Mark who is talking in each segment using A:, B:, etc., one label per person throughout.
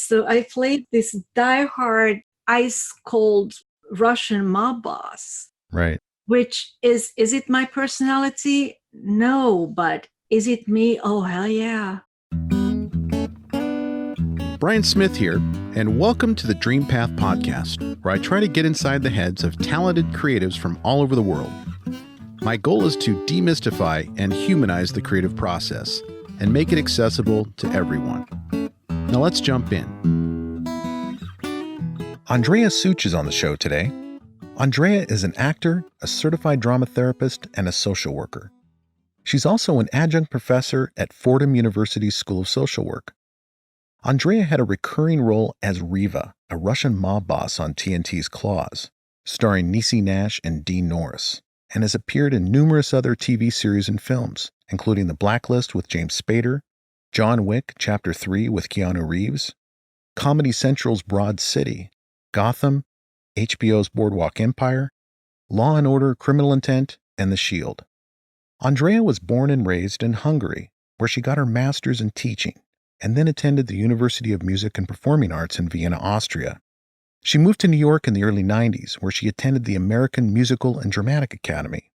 A: So I played this diehard, ice cold Russian mob boss.
B: Right.
A: Which is it my personality? No, but is it me? Oh, hell yeah.
B: Brian Smith here, and welcome to the DreamPath podcast, where I try to get inside the heads of talented creatives from all over the world. My goal is to demystify and humanize the creative process and make it accessible to everyone. Now let's jump in. Andrea Sooch is on the show today. Andrea is an actor, a certified drama therapist, and a social worker. She's also an adjunct professor at Fordham University's School of Social Work. Andrea had a recurring role as Riva, a Russian mob boss on TNT's Claws, starring Niecy Nash and Dean Norris, and has appeared in numerous other TV series and films, including The Blacklist with James Spader, John Wick Chapter 3 with Keanu Reeves, Comedy Central's Broad City, Gotham, HBO's Boardwalk Empire, Law & Order: Criminal Intent, and The Shield. Andrea was born and raised in Hungary, where she got her master's in teaching, and then attended the University of Music and Performing Arts in Vienna, Austria. She moved to New York in the early 90s, where she attended the American Musical and Dramatic Academy.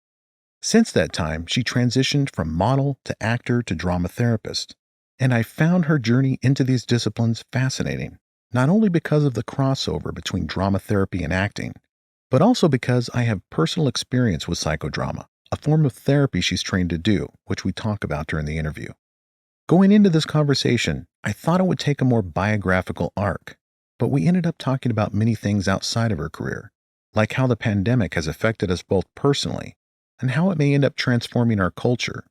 B: Since that time, she transitioned from model to actor to drama therapist, and I found her journey into these disciplines fascinating. Not only because of the crossover between drama therapy and acting, but also because I have personal experience with psychodrama, a form of therapy she's trained to do, which we talk about during the interview. Going into this conversation, I thought it would take a more biographical arc, but we ended up talking about many things outside of her career, like how the pandemic has affected us both personally and how it may end up transforming our culture.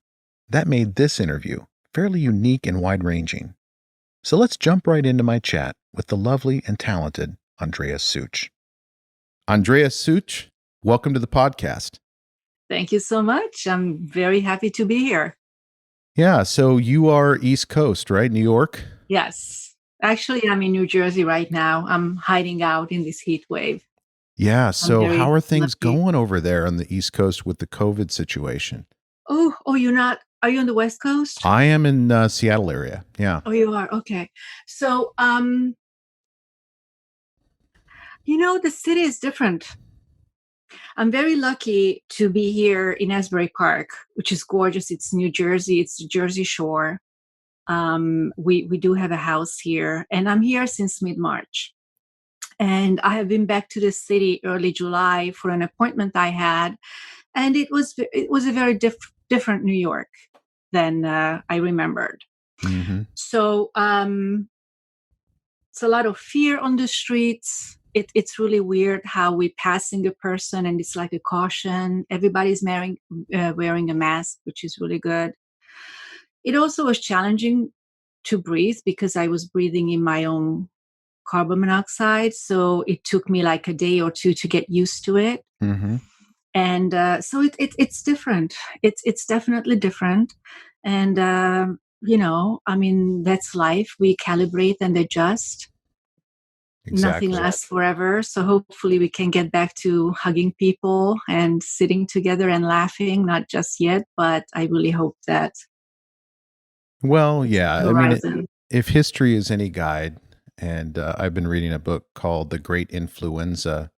B: That made this interview fairly unique and wide-ranging. So let's jump right into my chat with the lovely and talented Andrea Sooch. Andrea Sooch, welcome to the podcast.
A: Thank you so much. I'm very happy to be here.
B: Yeah, so you are East Coast, right? New York?
A: Yes. Actually, I'm in New Jersey right now. I'm hiding out in this heat wave.
B: Yeah, so how are things
A: lucky.
B: going over there on the East Coast with the COVID situation?
A: Oh, you're not, are you on the West Coast?
B: I am in Seattle area, yeah.
A: Oh, you are? Okay. So, the city is different. I'm very lucky to be here in Asbury Park, which is gorgeous. It's New Jersey. It's the Jersey Shore. We do have a house here, and I'm here since mid-March. And I have been back to the city early July for an appointment I had, and it was a very different New York than I remembered.
B: Mm-hmm.
A: So it's a lot of fear on the streets. It's really weird how we passing a person and it's like a caution. Everybody's wearing a mask, which is really good. It also was challenging to breathe because I was breathing in my own carbon monoxide. So it took me like a day or two to get used to it.
B: Mm-hmm.
A: And so it's different. It's definitely different. And, that's life. We calibrate and adjust.
B: Exactly.
A: Nothing lasts forever. So hopefully we can get back to hugging people and sitting together and laughing, not just yet, but I really hope that.
B: Well, yeah.
A: Horizon.
B: I mean, if history is any guide, and I've been reading a book called The Great Influenza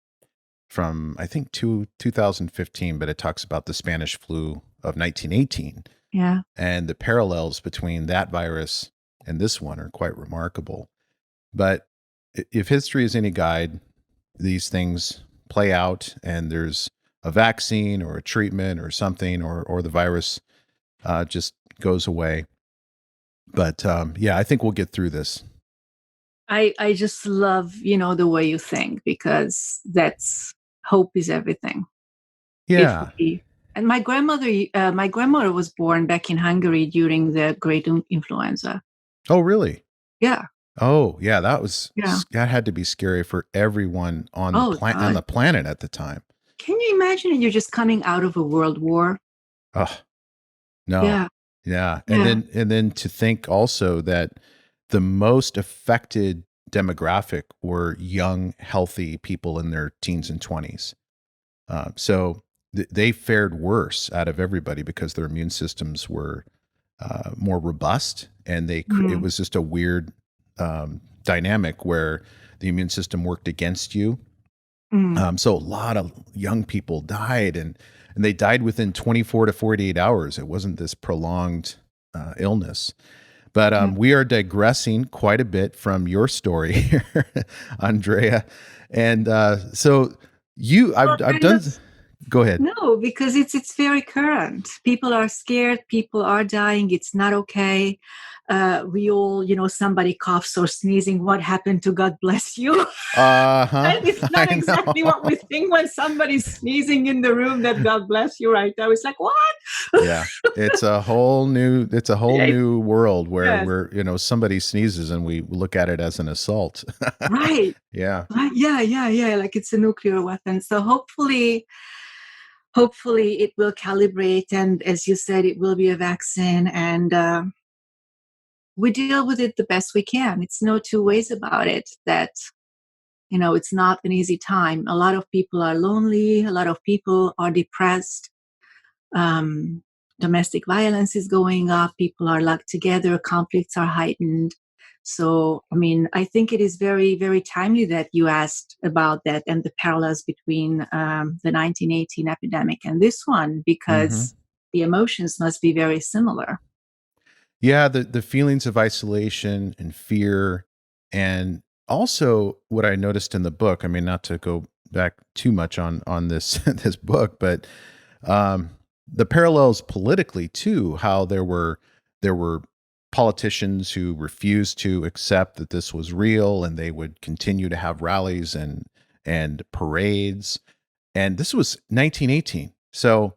B: from, I think, 2015, but it talks about the Spanish flu of 1918.
A: Yeah.
B: And the parallels between that virus and this one are quite remarkable. But if history is any guide, these things play out and there's a vaccine or a treatment or something, or the virus just goes away. But I think we'll get through this.
A: I just love, the way you think, because that's hope is everything.
B: Yeah.
A: And my grandmother was born back in Hungary during the Great Influenza.
B: Oh, really?
A: Yeah.
B: Oh, yeah. That had to be scary for everyone on the planet at the time.
A: Can you imagine you're just coming out of a world war?
B: Oh, no.
A: Yeah.
B: Yeah. And then to think also that the most affected demographic were young, healthy people in their teens and 20s. So they fared worse out of everybody because their immune systems were more robust, and it was just a weird dynamic where the immune system worked against you. So a lot of young people died, and they died within 24 to 48 hours. It wasn't this prolonged illness. But we are digressing quite a bit from your story here, Andrea. And so I've done. Go ahead.
A: No, because it's very current. People are scared. People are dying. It's not okay. We all, somebody coughs or sneezing. What happened to God bless you? And it's not exactly what we think when somebody's sneezing in the room that God bless you right now. It's like, what?
B: Yeah. It's a whole new new world where somebody sneezes and we look at it as an assault.
A: Right.
B: Yeah.
A: Right. Yeah. Like it's a nuclear weapon. So hopefully it will calibrate. And as you said, it will be a vaccine, and we deal with it the best we can. It's no two ways about it that, it's not an easy time. A lot of people are lonely. A lot of people are depressed. Domestic violence is going up. People are locked together. Conflicts are heightened. So, I think it is very, very timely that you asked about that and the parallels between the 1918 epidemic and this one, because the emotions must be very similar.
B: Yeah, the feelings of isolation and fear, and also what I noticed in the book. I mean, not to go back too much on this this book, but the parallels politically too. How there were politicians who refused to accept that this was real, and they would continue to have rallies and parades. And this was 1918, so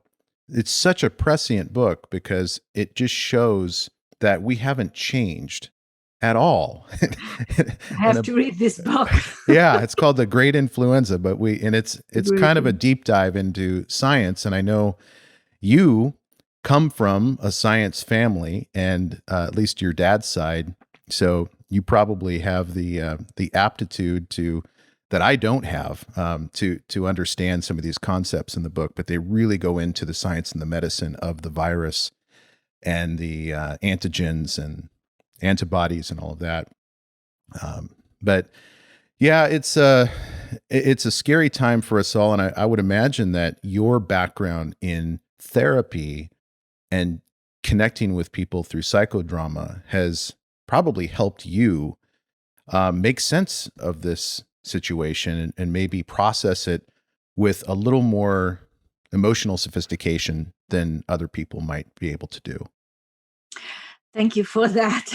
B: it's such a prescient book because it just shows that we haven't changed at all.
A: I have to read this book.
B: Yeah, it's called The Great Influenza, but it's kind of a deep dive into science. And I know you come from a science family, and at least your dad's side, so you probably have the aptitude that I don't have to understand some of these concepts in the book. But they really go into the science and the medicine of the virus and the antigens and antibodies and all of that. But yeah, it's a scary time for us all. And I would imagine that your background in therapy and connecting with people through psychodrama has probably helped you make sense of this situation and maybe process it with a little more emotional sophistication than other people might be able to do.
A: Thank you for that.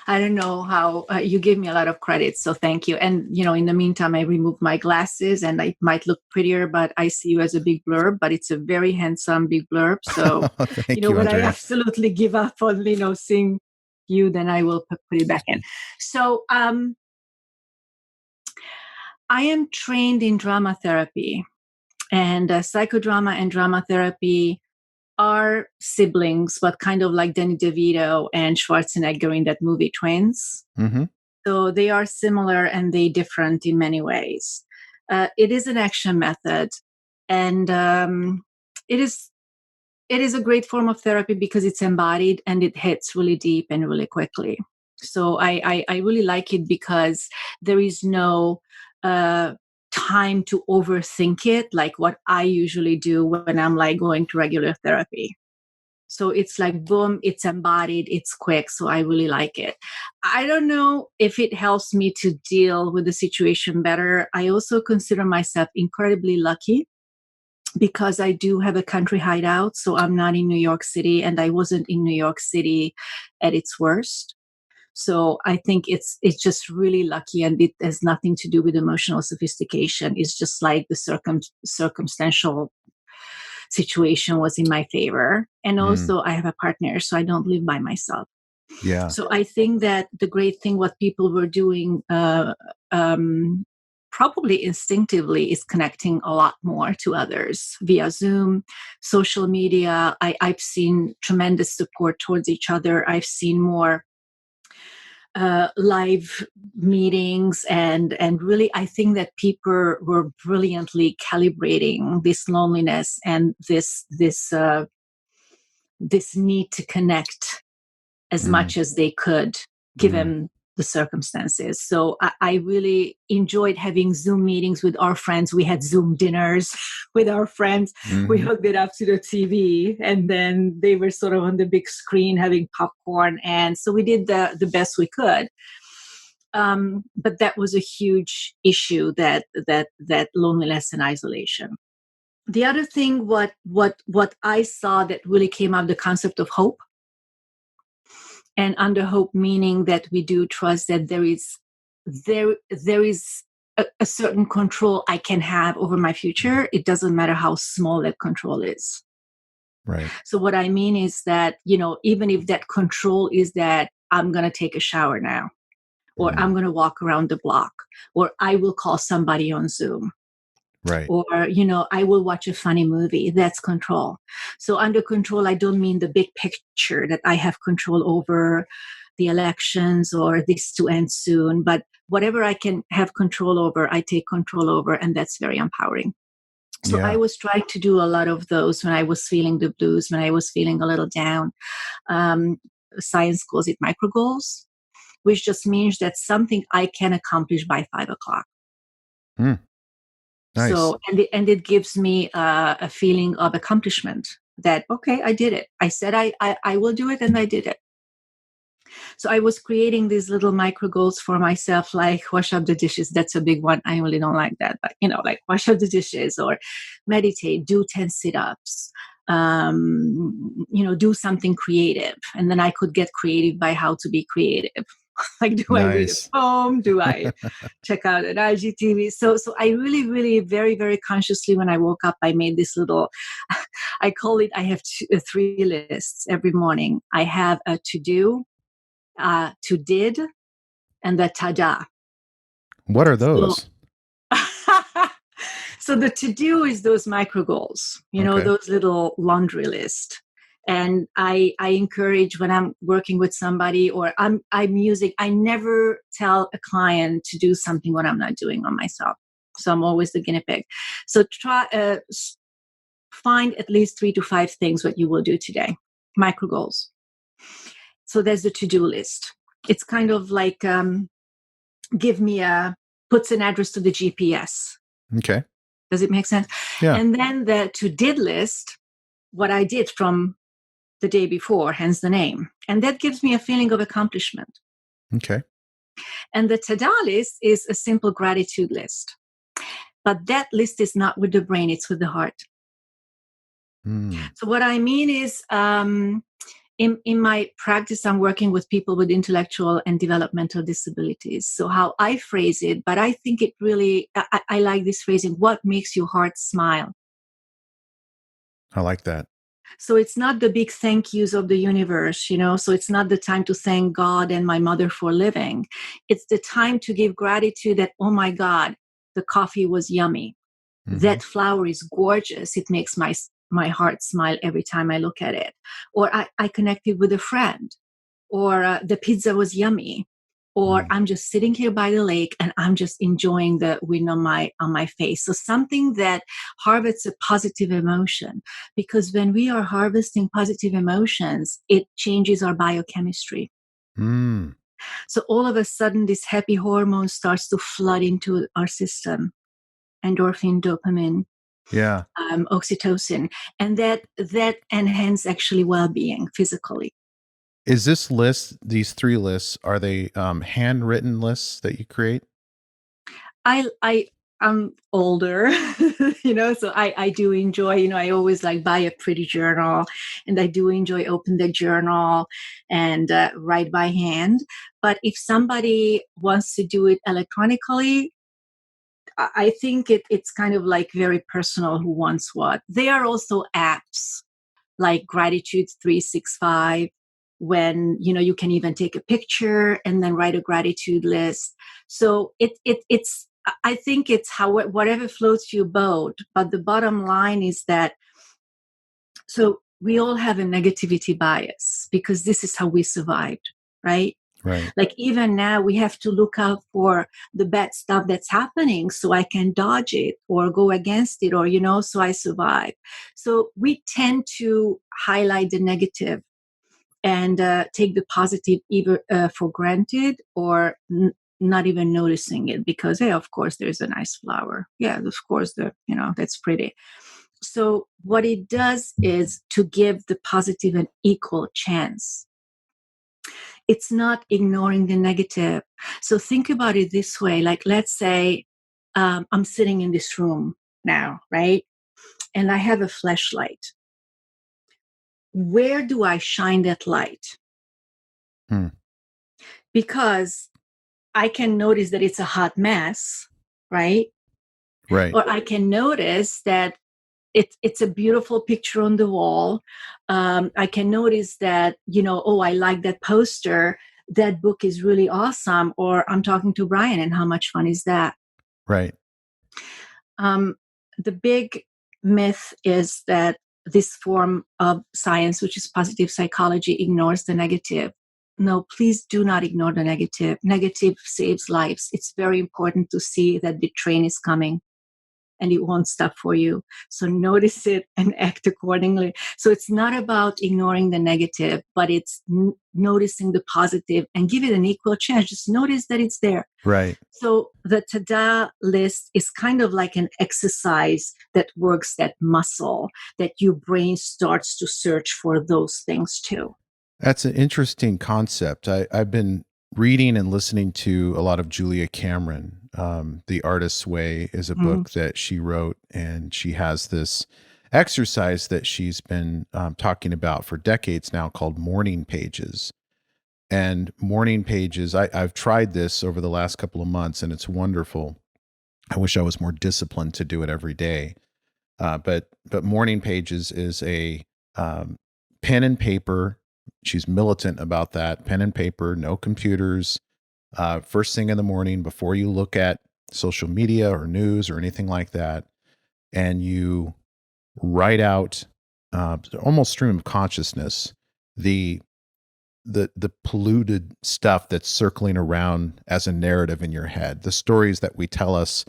A: I don't know how you gave me a lot of credit, so thank you. And in the meantime, I removed my glasses, and it might look prettier, but I see you as a big blurb. But it's a very handsome big blurb. So
B: Thank you,
A: when
B: Andrea.
A: I absolutely give up on seeing you, then I will put it back in. So I am trained in drama therapy, and psychodrama and drama therapy are siblings, but kind of like Danny DeVito and Schwarzenegger in that movie Twins. So they are similar and they different in many ways. It is an action method, and it is a great form of therapy because it's embodied and it hits really deep and really quickly. So I really like it because there is no time to overthink it, like what I usually do when I'm like going to regular therapy. So it's like, boom, it's embodied, it's quick. So I really like it. I don't know if it helps me to deal with the situation better. I also consider myself incredibly lucky because I do have a country hideout. So I'm not in New York City, and I wasn't in New York City at its worst. So I think it's just really lucky, and it has nothing to do with emotional sophistication. It's just like the circumstantial situation was in my favor. And also I have a partner, so I don't live by myself.
B: Yeah.
A: So I think that the great thing what people were doing probably instinctively is connecting a lot more to others via Zoom, social media. I've seen tremendous support towards each other. I've seen more live meetings, and really I think that people were brilliantly calibrating this loneliness and this need to connect as much as they could, given the circumstances. So I really enjoyed having Zoom meetings with our friends. We had Zoom dinners with our friends. We hooked it up to the TV, and then they were sort of on the big screen having popcorn. And so we did the best we could. But that was a huge issue, that loneliness and isolation. The other thing, what I saw that really came out, the concept of hope. And under hope, meaning that we do trust that there is a certain control I can have over my future. It doesn't matter how small that control is.
B: Right.
A: So what I mean is that, even if that control is that I'm going to take a shower now, or I'm going to walk around the block, or I will call somebody on Zoom.
B: Right.
A: Or, I will watch a funny movie. That's control. So under control, I don't mean the big picture that I have control over the elections or this to end soon, but whatever I can have control over, I take control over, and that's very empowering. So I was trying to do a lot of those when I was feeling the blues, when I was feeling a little down. Science calls it micro goals, which just means that something I can accomplish by 5:00.
B: Nice.
A: So, and it gives me a feeling of accomplishment that, okay, I did it. I said I will do it, and I did it. So I was creating these little micro goals for myself, like wash up the dishes. That's a big one. I really don't like that, but like wash up the dishes, or meditate, do 10 sit-ups, do something creative. And then I could get creative by how to be creative. Like, do I read a poem? Do I check out an IGTV? So I really, really very, very consciously, when I woke up, I made this little, I call it, I have 3 lists every morning. I have a to-do, to did, and the ta-da.
B: What are those?
A: So the to-do is those micro goals, those little laundry list. And I encourage, when I'm working with somebody or I'm using, I never tell a client to do something what I'm not doing on myself. So I'm always the guinea pig. So try, find at least 3 to 5 things what you will do today, micro goals. So there's the to-do list. It's kind of like, puts an address to the GPS.
B: Okay.
A: Does it make sense?
B: Yeah.
A: And then the to-did list, what I did from the day before, hence the name. And that gives me a feeling of accomplishment.
B: Okay.
A: And the ta-da list is a simple gratitude list. But that list is not with the brain, it's with the heart. So what I mean is, in my practice, I'm working with people with intellectual and developmental disabilities. So how I phrase it, but I think it really, I like this phrasing, what makes your heart smile?
B: I like that.
A: So it's not the big thank yous of the universe, so it's not the time to thank God and my mother for living. It's the time to give gratitude that, oh my God, the coffee was yummy. That flower is gorgeous. It makes my heart smile every time I look at it. Or I connected with a friend, or the pizza was yummy, or I'm just sitting here by the lake and I'm just enjoying the wind on my face. So something that harvests a positive emotion, because when we are harvesting positive emotions, it changes our biochemistry. So all of a sudden, this happy hormone starts to flood into our system. Endorphin, dopamine, oxytocin, and that enhance actually well-being physically.
B: Is this list, these 3 lists, are they handwritten lists that you create?
A: I'm older, so I do enjoy, I always buy a pretty journal, and I do enjoy open the journal and write by hand. But if somebody wants to do it electronically, I think it's kind of very personal who wants what. There are also apps like Gratitude 365, when you can even take a picture and then write a gratitude list. So it's I think it's whatever floats your boat. But the bottom line is that, so we all have a negativity bias, because this is how we survived, right?
B: Right.
A: Like even now we have to look out for the bad stuff that's happening so I can dodge it or go against it, or, so I survive. So we tend to highlight the negative and take the positive either for granted or not even noticing it because, hey, of course, there's a nice flower. Yeah, of course, that's pretty. So what it does is to give the positive an equal chance. It's not ignoring the negative. So think about it this way. Like, let's say I'm sitting in this room now, right? And I have a flashlight. Where do I shine that light?
B: Hmm.
A: Because I can notice that it's a hot mess, right?
B: Right.
A: Or I can notice that it's a beautiful picture on the wall. I can notice that, oh, I like that poster. That book is really awesome. Or I'm talking to Brian, and how much fun is that?
B: Right.
A: The big myth is that this form of science, which is positive psychology, ignores the negative. No, please do not ignore the negative. Negative saves lives. It's very important to see that the train is coming and it won't stop for you. So notice it and act accordingly. So it's not about ignoring the negative, but it's noticing the positive and give it an equal chance. Just notice that it's there.
B: Right.
A: So the Tada list is kind of like an exercise that works that muscle that your brain starts to search for those things too.
B: That's an interesting concept. I've been reading and listening to a lot of Julia Cameron. The Artist's Way is a
A: Mm.
B: book that she wrote, and she has this exercise that she's been talking about for decades now called morning pages. And morning pages, I've tried this over the last couple of months, and it's wonderful. I wish I was more disciplined to do it every day. But morning pages is a pen and paper. She's militant about that. Pen and paper, no computers. First thing in the morning before you look at social media or news or anything like that, and you write out almost stream of consciousness the the polluted stuff that's circling around as a narrative in your head, the stories that we tell us,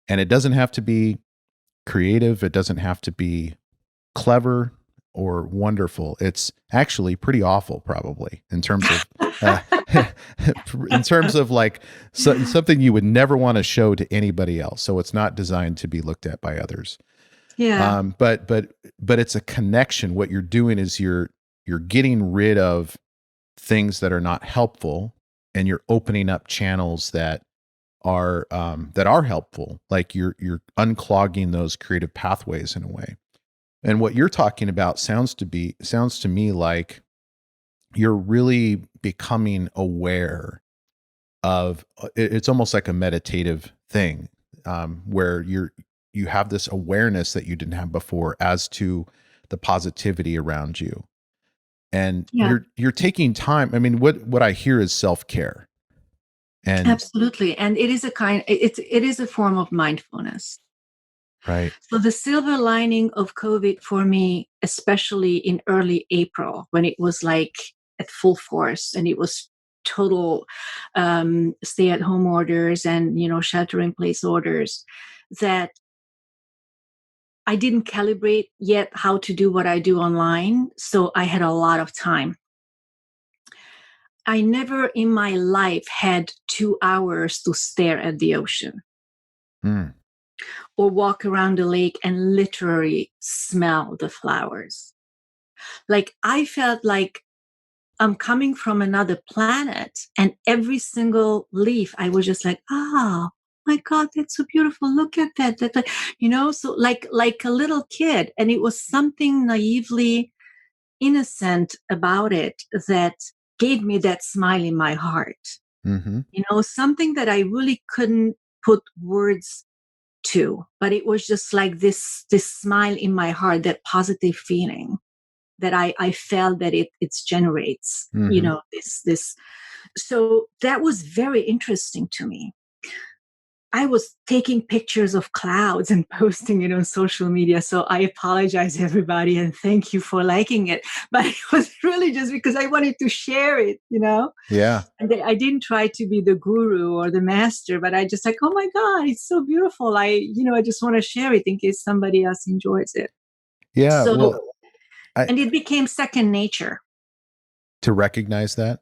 B: and it doesn't have to be creative. It doesn't have to be clever or wonderful. It's actually pretty awful, probably in terms of uh, in terms of like something you would never want to show to anybody else. So it's not designed to be looked at by others.
A: Yeah,
B: But it's a connection. What you're doing is you're getting rid of things that are not helpful, and you're opening up channels that are helpful. Like you're unclogging those creative pathways in a way. And what you're talking about sounds to me like you're really becoming aware of it's almost like a meditative thing, where you have this awareness that you didn't have before as to the positivity around you, and
A: yeah,
B: you're taking time. I mean, what I hear is self-care. And
A: absolutely. And it is a form of mindfulness.
B: right.
A: So the silver lining of COVID for me, especially in early April, when it was like at full force and it was total stay-at-home orders and shelter-in-place orders, that I didn't calibrate yet how to do what I do online. So I had a lot of time. I never in my life had 2 hours to stare at the ocean
B: Mm.
A: or walk around the lake and literally smell the flowers. Like I felt like I'm coming from another planet, and every single leaf, I was just like, oh my God, that's so beautiful. Look at that. So like a little kid. And it was something naively innocent about it that gave me that smile in my heart.
B: Mm-hmm.
A: Something that I really couldn't put words to, but it was just like this smile in my heart, that positive feeling that I felt that it generates,
B: Mm-hmm.
A: this. So that was very interesting to me. I was taking pictures of clouds and posting it on social media. So I apologize, everybody, and thank you for liking it. But it was really just because I wanted to share it.
B: Yeah.
A: And I didn't try to be the guru or the master, but I just like, oh my God, it's so beautiful. I just want to share it in case somebody else enjoys it.
B: Yeah.
A: So,
B: Well, I
A: and it became second nature.
B: to recognize that.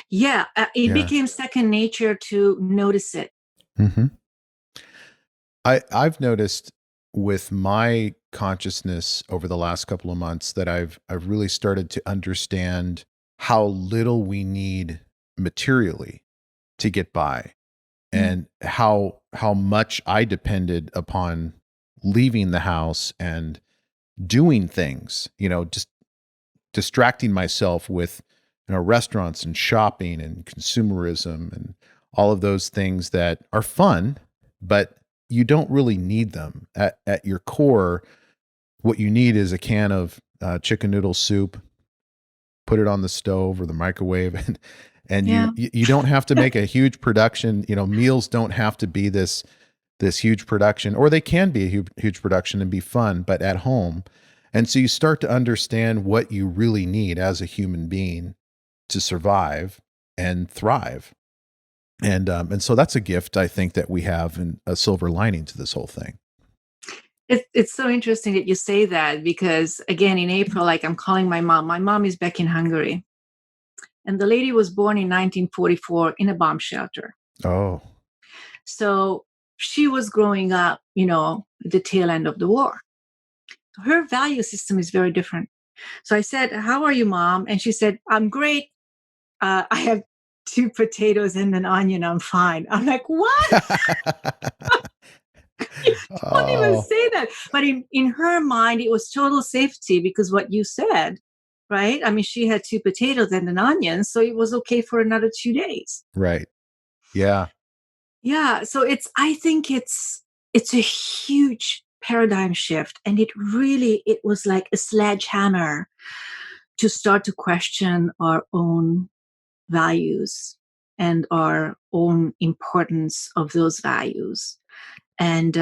A: Yeah, it
B: Yeah.
A: became second nature to notice it.
B: Mm-hmm. I've noticed with my consciousness over the last couple of months that I've really started to understand how little we need materially to get by,
A: Mm.
B: and how much I depended upon leaving the house and doing things, just distracting myself with restaurants and shopping and consumerism and all of those things that are fun, but you don't really need them. At your core, what you need is a can of chicken noodle soup, put it on the stove or the microwave, and
A: Yeah.
B: you don't have to make a huge production. Meals don't have to be this huge production, or they can be a huge production and be fun, but at home. And so you start to understand what you really need as a human being to survive and thrive. And so that's a gift, I think, that we have, and a silver lining to this whole thing.
A: It's so interesting that you say that, because again, in April, like, I'm calling my mom. My mom is back in Hungary, and the lady was born in 1944 in a bomb shelter.
B: Oh,
A: So she was growing up, at the tail end of the war. Her value system is very different. So I said, "How are you, Mom?" And she said, "I'm great. I have two potatoes and an onion. I'm fine." I'm like, "What?" Don't even
B: oh,
A: say that. But in her mind, it was total safety, because what you said, right? I mean, she had two potatoes and an onion, so it was okay for another 2 days.
B: right. Yeah,
A: Yeah. So I think it's a huge paradigm shift. And it was like a sledgehammer to start to question our own values and our own importance of those values. And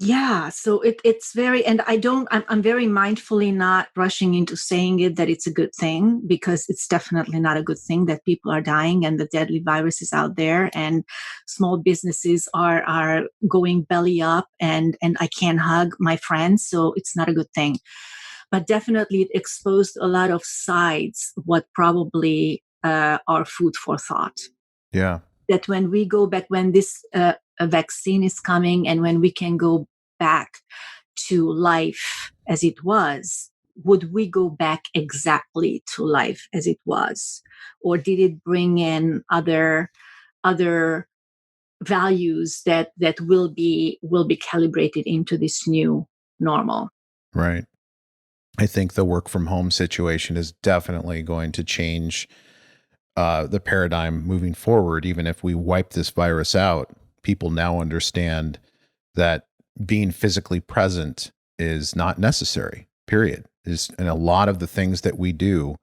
A: yeah, so it's very, and I'm very mindfully not rushing into saying it that it's a good thing, because it's definitely not a good thing that people are dying and the deadly virus is out there, and small businesses are going belly up, and I can't hug my friends, so it's not a good thing. But definitely it exposed a lot of sides, what probably are food for thought.
B: yeah,
A: That when we go back, when this a vaccine is coming, and when we can go back to life as it was, would we go back exactly to life as it was, or did it bring in other values that will be calibrated into this new normal?
B: right. I think the work from home situation is definitely going to change the paradigm moving forward. Even if we wipe this virus out, people now understand that being physically present is not necessary, period. Is and a lot of the things that we do,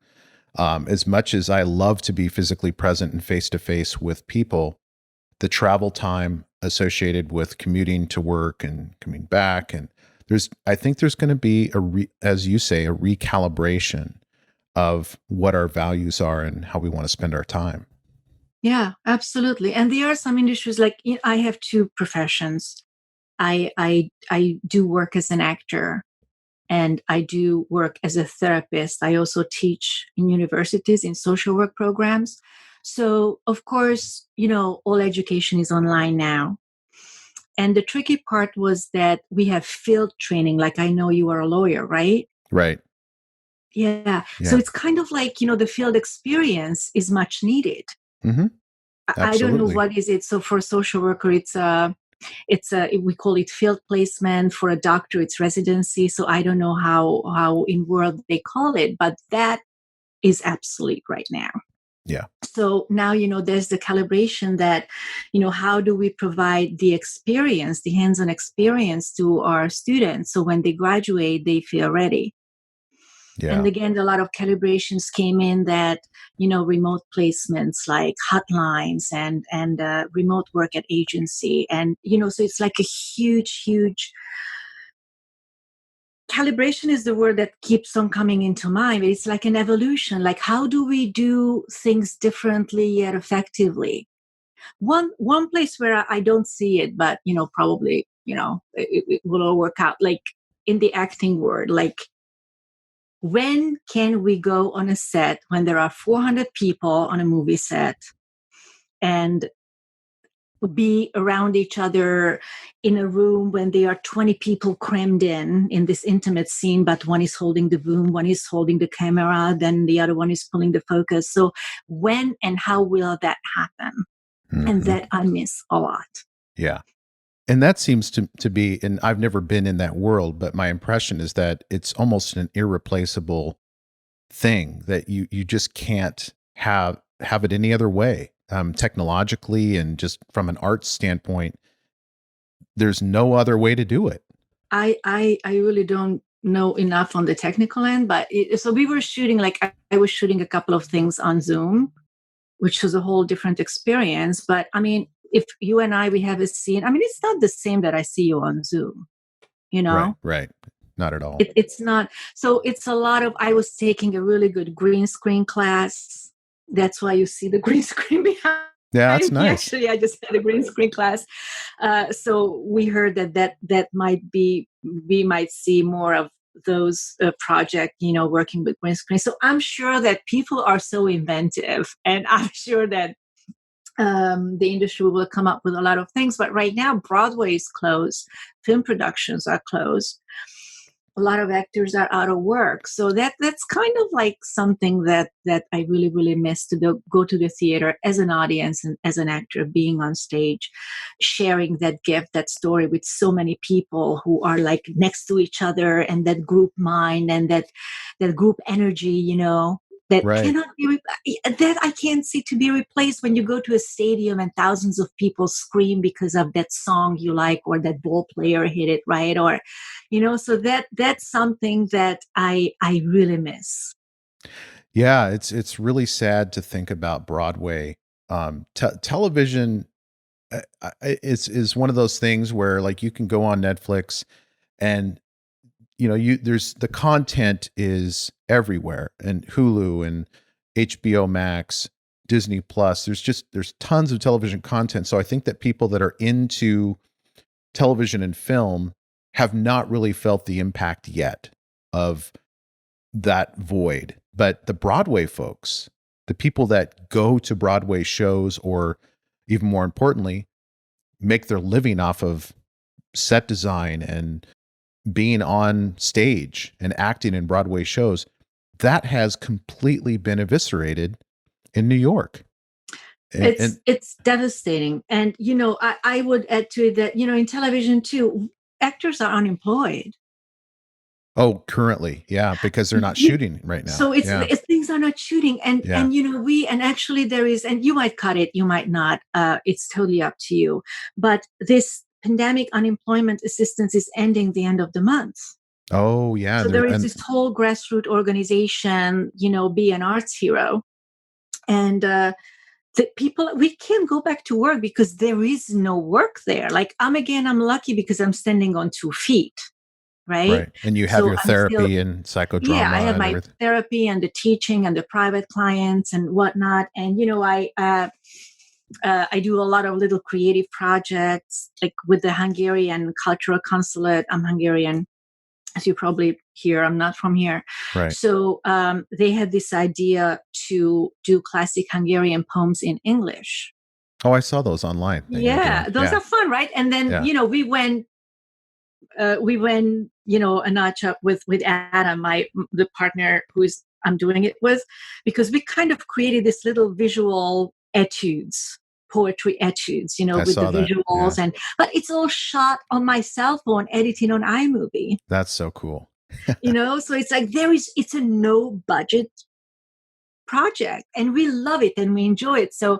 B: as much as I love to be physically present and face to face with people, the travel time associated with commuting to work and coming back, and I think there's going to be as you say, a recalibration of what our values are and how we want to spend our time.
A: Yeah, absolutely. And there are some industries, like, I have two professions. I do work as an actor, and I do work as a therapist. I also teach in universities in social work programs. So, of course, all education is online now. And the tricky part was that we have field training. Like, I know you are a lawyer, right?
B: Right.
A: Yeah. So
B: Yeah.
A: it's kind of like, the field experience is much needed.
B: Hmm.
A: I don't know
B: Absolutely.
A: what is it. So for a social worker, it's we call it field placement. For a doctor, it's residency. So I don't know how in world they call it, but that is obsolete right now.
B: Yeah.
A: So now, there's the calibration that, how do we provide the experience, the hands-on experience to our students, so when they graduate they feel ready. And
B: Yeah.
A: again, a lot of calibrations came in, that, remote placements like hotlines, and remote work at agency. And, so it's like a huge calibration is the word that keeps on coming into mind. It's like an evolution. Like, how do we do things differently yet effectively? One place where I don't see it, but, probably, it will all work out, like in the acting world, like, when can we go on a set when there are 400 people on a movie set and be around each other in a room when there are 20 people crammed in this intimate scene, but one is holding the boom, one is holding the camera, then the other one is pulling the focus. So when and how will that happen? And that I miss a lot.
B: Yeah. And that seems to be, and I've never been in that world, but my impression is that it's almost an irreplaceable thing that you just can't have it any other way. Technologically and just from an art standpoint, there's no other way to do it.
A: I really don't know enough on the technical end, but so we were shooting, like I was shooting a couple of things on Zoom, which was a whole different experience. But I mean, if you and we have a scene, I mean, it's not the same that I see you on Zoom, you know?
B: Right. Not at all.
A: It's not. So it's a lot of, I was taking a really good green screen class. That's why you see the green screen behind.
B: Yeah, that's nice.
A: Actually, I just had a green screen class. So we heard that might be, we might see more of those project, working with green screen. So I'm sure that people are so inventive, and I'm sure that the industry will come up with a lot of things. But right now, Broadway is closed, film productions are closed. A lot of actors are out of work, so that's kind of like something that I really really miss, to go to the theater as an audience and as an actor, being on stage, sharing that gift, that story with so many people who are like next to each other, and that group mind and that group energy, that cannot be that I can't see to be replaced when you go to a stadium and thousands of people scream because of that song you like, or that ball player hit it right, or so that's something that I really miss.
B: Yeah, it's really sad to think about Broadway. Television is one of those things where, like, you can go on Netflix and there's the content is everywhere, and Hulu and HBO Max, Disney Plus. There's tons of television content. So I think that people that are into television and film have not really felt the impact yet of that void. But the Broadway folks, the people that go to Broadway shows, or even more importantly, make their living off of set design and being on stage and acting in Broadway shows, that has completely been eviscerated in New York.
A: It's devastating. And, I would add to it that, in television too, actors are unemployed.
B: Oh, currently. Yeah. Because they're not shooting right now.
A: So it's things are not shooting. And, and actually there is, and you might cut it, you might not, it's totally up to you. But this pandemic unemployment assistance is ending the end of the month.
B: Oh, yeah.
A: So there is this whole grassroots organization, Be an Arts Hero. And, the people, we can't go back to work because there is no work there. Like I'm lucky because I'm standing on 2 feet. Right.
B: And you have your therapy and psychodrama.
A: Yeah, I have my therapy and the teaching and the private clients and whatnot. And, I do a lot of little creative projects, like with the Hungarian Cultural Consulate. I'm Hungarian, as you probably hear. I'm not from here.
B: Right.
A: So they had this idea to do classic Hungarian poems in English.
B: Oh, I saw those online.
A: Yeah, those are fun, right? And then, we went, a notch up with Adam, the partner I'm doing it with, because we kind of created this little visual etudes, poetry etudes, with the visuals, but it's all shot on my cell phone, editing on iMovie.
B: That's so cool.
A: So it's like it's a no budget project, and we love it and we enjoy it. So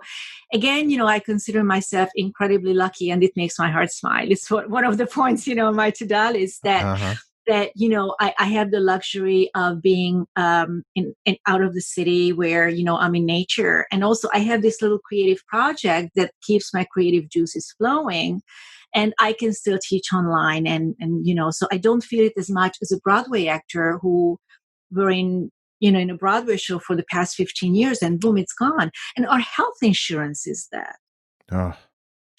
A: again, I consider myself incredibly lucky, and it makes my heart smile. It's one of the points, on my to-do list, that that I have the luxury of being in out of the city, where I'm in nature, and also I have this little creative project that keeps my creative juices flowing, and I can still teach online, and so I don't feel it as much as a Broadway actor who were in a Broadway show for the past 15 years, and boom, it's gone. And our health insurance is that.
B: Oh.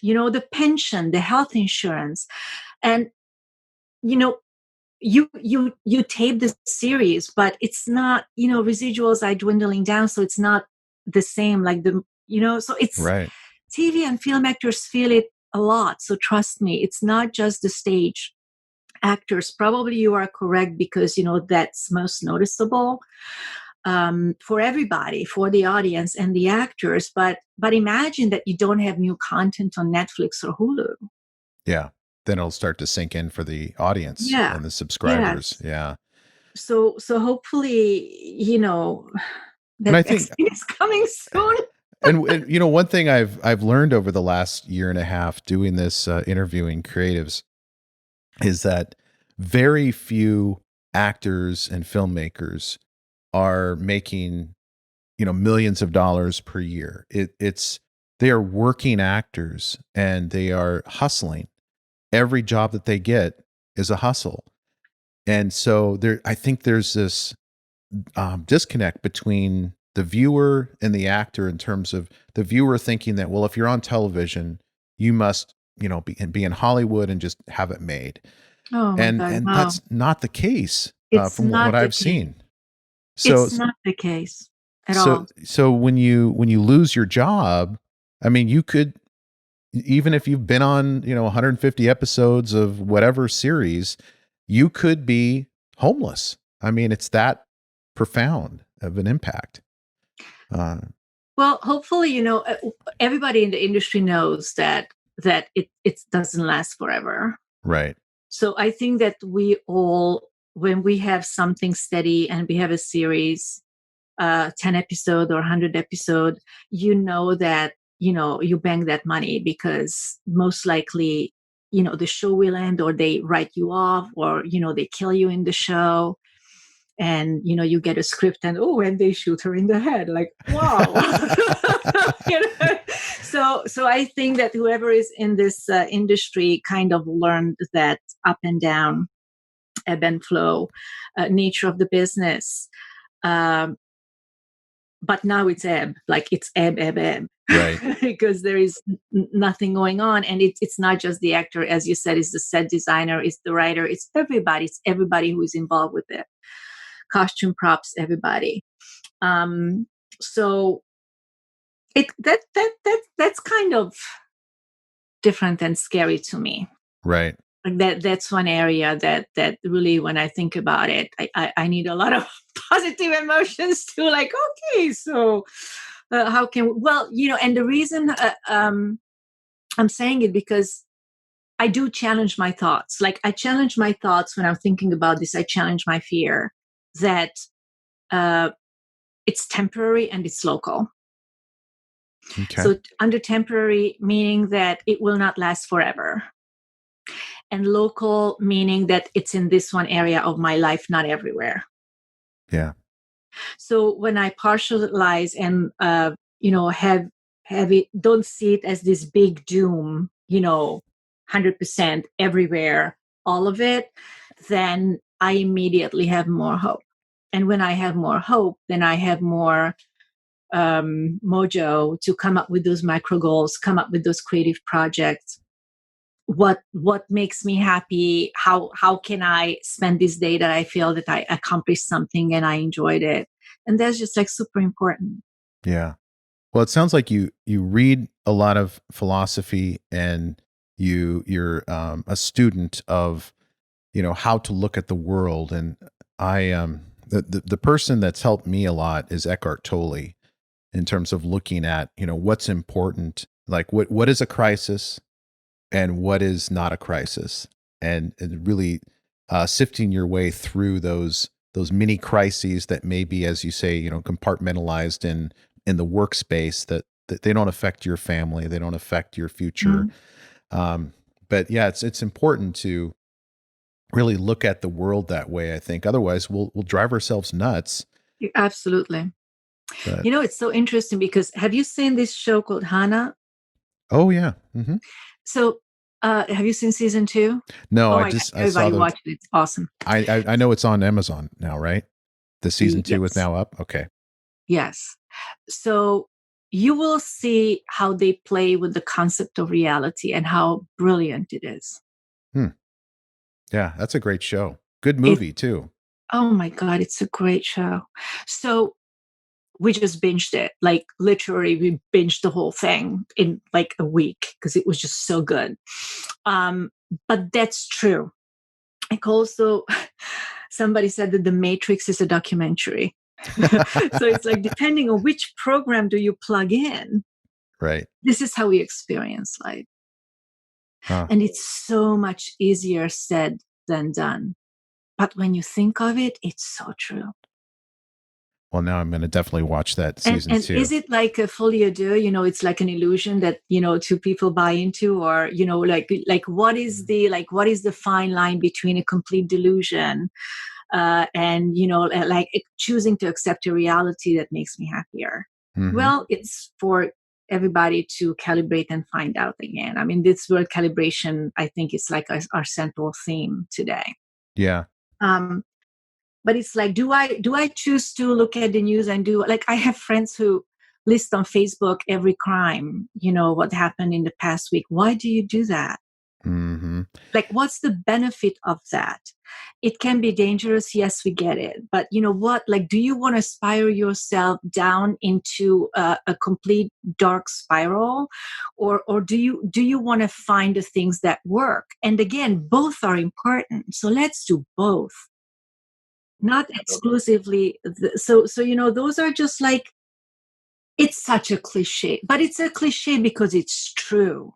A: The pension, the health insurance. And, you tape the series, but it's not, residuals are dwindling down, so it's not the same like so it's
B: Right.
A: TV and film actors feel it a lot. So trust me, it's not just the stage actors. Probably you are correct, because that's most noticeable for everybody, for the audience and the actors. But imagine that you don't have new content on Netflix or Hulu.
B: Yeah. Then it'll start to sink in for the audience
A: Yeah.
B: and the subscribers.
A: Yes.
B: Yeah.
A: So hopefully,
B: And
A: that
B: I think,
A: vaccine is coming soon.
B: and one thing I've learned over the last year and a half doing this, interviewing creatives, is that very few actors and filmmakers are making, millions of dollars per year. They are working actors and they are hustling. Every job that they get is a hustle. And so I think there's this disconnect between the viewer and the actor, in terms of the viewer thinking that, well, if you're on television, you must, be in Hollywood and just have it made.
A: Oh my God,
B: And
A: no.
B: that's not the case,
A: It's
B: from what
A: not the
B: I've
A: case.
B: seen. So
A: It's not the case at
B: so
A: all.
B: so when you lose your job, I mean, you could, even if you've been on, 150 episodes of whatever series, you could be homeless. I mean, it's that profound of an impact.
A: Well, hopefully, everybody in the industry knows that it doesn't last forever.
B: Right.
A: So I think that we all, when we have something steady and we have a series, 10 episode or 100 episode, that, you bang that money, because most likely, the show will end, or they write you off, or, they kill you in the show. And, you get a script and, oh, and they shoot her in the head. Like, wow. You know? So I think that whoever is in this industry kind of learned that up and down, ebb and flow nature of the business. Um, but now it's ebb, like it's ebb,
B: Right.
A: because there is nothing going on. And it's not just the actor, as you said, it's the set designer, it's the writer, it's everybody who is involved with it. Costume, props, everybody. So that's kind of different and scary to me.
B: Right.
A: Like that's one area that really, when I think about it, I need a lot of positive emotions to, like, okay, so how can, well, and the reason I'm saying it, because I do challenge my thoughts. Like, I challenge my thoughts when I'm thinking about this. I challenge my fear that uh, it's temporary and it's local.
B: Okay.
A: So under temporary, meaning that it will not last forever. And local, meaning that it's in this one area of my life, not everywhere.
B: Yeah.
A: So when I partialize and, have it, don't see it as this big doom, 100% everywhere, all of it, then I immediately have more hope. And when I have more hope, then I have more mojo to come up with those micro goals, come up with those creative projects. What makes me happy? How can I spend this day that I feel that I accomplished something and I enjoyed it? And that's just like super important.
B: Yeah. Well, it sounds like you read a lot of philosophy, and you're a student of, how to look at the world. And the person that's helped me a lot is Eckhart Tolle, in terms of looking at, what's important, like what is a crisis and what is not a crisis, and really sifting your way through those mini crises that may be, as you say, compartmentalized in the workspace, that they don't affect your family, they don't affect your future.
A: Mm,
B: But yeah, it's important to really look at the world that way. I think otherwise we'll drive ourselves nuts.
A: absolutely.
B: But
A: It's so interesting, because have you seen this show called Hannah?
B: oh yeah, hmm,
A: So have you seen season 2?
B: no,
A: Oh
B: I
A: my God,
B: just I saw
A: everybody
B: the
A: watch it. It's awesome.
B: I know it's on Amazon now, right? The season 2 is
A: Yes.
B: now up. Okay.
A: Yes. So you will see how they play with the concept of reality and how brilliant it is.
B: Hmm. Yeah, that's a great show. Good movie too.
A: Oh my God, it's a great show. So we just binged it. Like literally, we binged the whole thing in like a week because it was just so good. But that's true. Like also, somebody said that The Matrix is a documentary. So it's like depending on which program do you plug in,
B: Right.
A: this is how we experience life.
B: Huh.
A: And it's so much easier said than done. But when you think of it, it's so true.
B: Well, now I'm going to definitely watch that
A: And
B: season
A: and
B: 2.
A: is it like a folie à deux? It's like an illusion that two people buy into, or like what is the fine line between a complete delusion and like choosing to accept a reality that makes me happier?
B: Mm-hmm.
A: Well, it's for everybody to calibrate and find out again. I mean, this word calibration, I think, is like our central theme today.
B: Yeah.
A: Um, but it's like, do I choose to look at the news and do, like, I have friends who list on Facebook every crime, what happened in the past week. Why do you do that?
B: Mm-hmm.
A: Like, what's the benefit of that? It can be dangerous, yes, we get it, but you know what, like, do you want to spiral yourself down into a complete dark spiral, or do you want to find the things that work? And again, both are important, so let's do both, not exclusively so those are just like, it's such a cliche, but it's a cliche because it's true,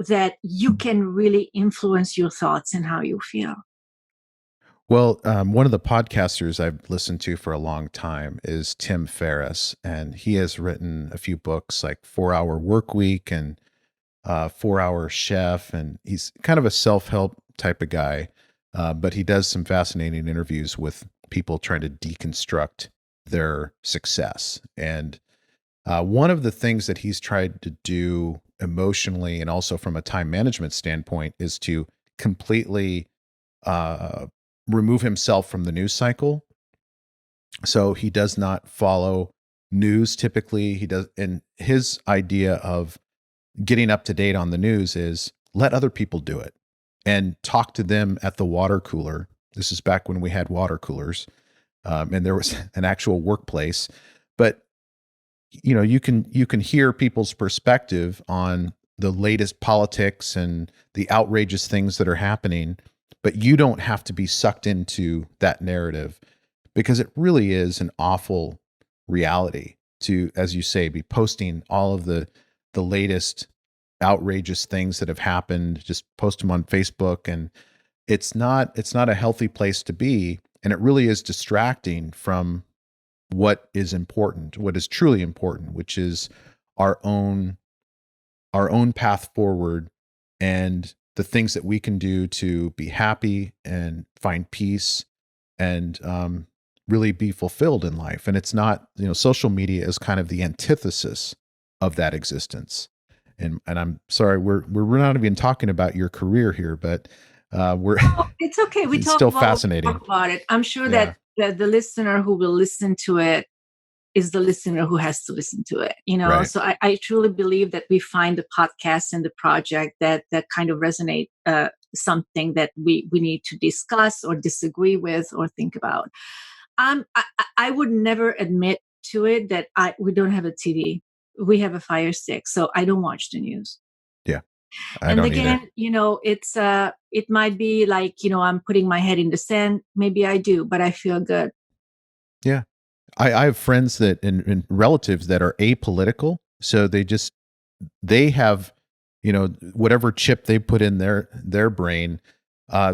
A: that you can really influence your thoughts and how you feel.
B: Well, one of the podcasters I've listened to for a long time is Tim Ferriss, and he has written a few books like 4 Hour Work Week and 4 Hour Chef, and he's kind of a self-help type of guy, but he does some fascinating interviews with people trying to deconstruct their success. And one of the things that he's tried to do emotionally and also from a time management standpoint is to completely uh, remove himself from the news cycle. So he does not follow news typically. He does, and his idea of getting up to date on the news is let other people do it and talk to them at the water cooler. This is back when we had water coolers, and there was an actual workplace. But you can hear people's perspective on the latest politics and the outrageous things that are happening, but you don't have to be sucked into that narrative because it really is an awful reality to, as you say, be posting all of the latest outrageous things that have happened, just post them on Facebook, and it's not a healthy place to be, and it really is distracting from what is important, what is truly important, which is our own our own path forward and the things that we can do to be happy and find peace and really be fulfilled in life. And it's not, social media is kind of the antithesis of that existence. And I'm sorry, we're not even talking about your career here, but we're
A: Oh, it's okay. We
B: it's
A: talk
B: still
A: about
B: fascinating.
A: it. I'm sure
B: Yeah.
A: that the listener who will listen to it is the listener who has to listen to it.
B: Right.
A: So I truly believe that we find the podcast and the project that kind of resonate, something that we need to discuss or disagree with or think about. I would never admit to it that we don't have a TV. We have a Fire Stick, so I don't watch the news.
B: Yeah. I
A: And
B: don't either.
A: again, it might be like, I'm putting my head in the sand. Maybe I do, but I feel good.
B: Yeah. I have friends that and relatives that are apolitical. So they have, whatever chip they put in their brain,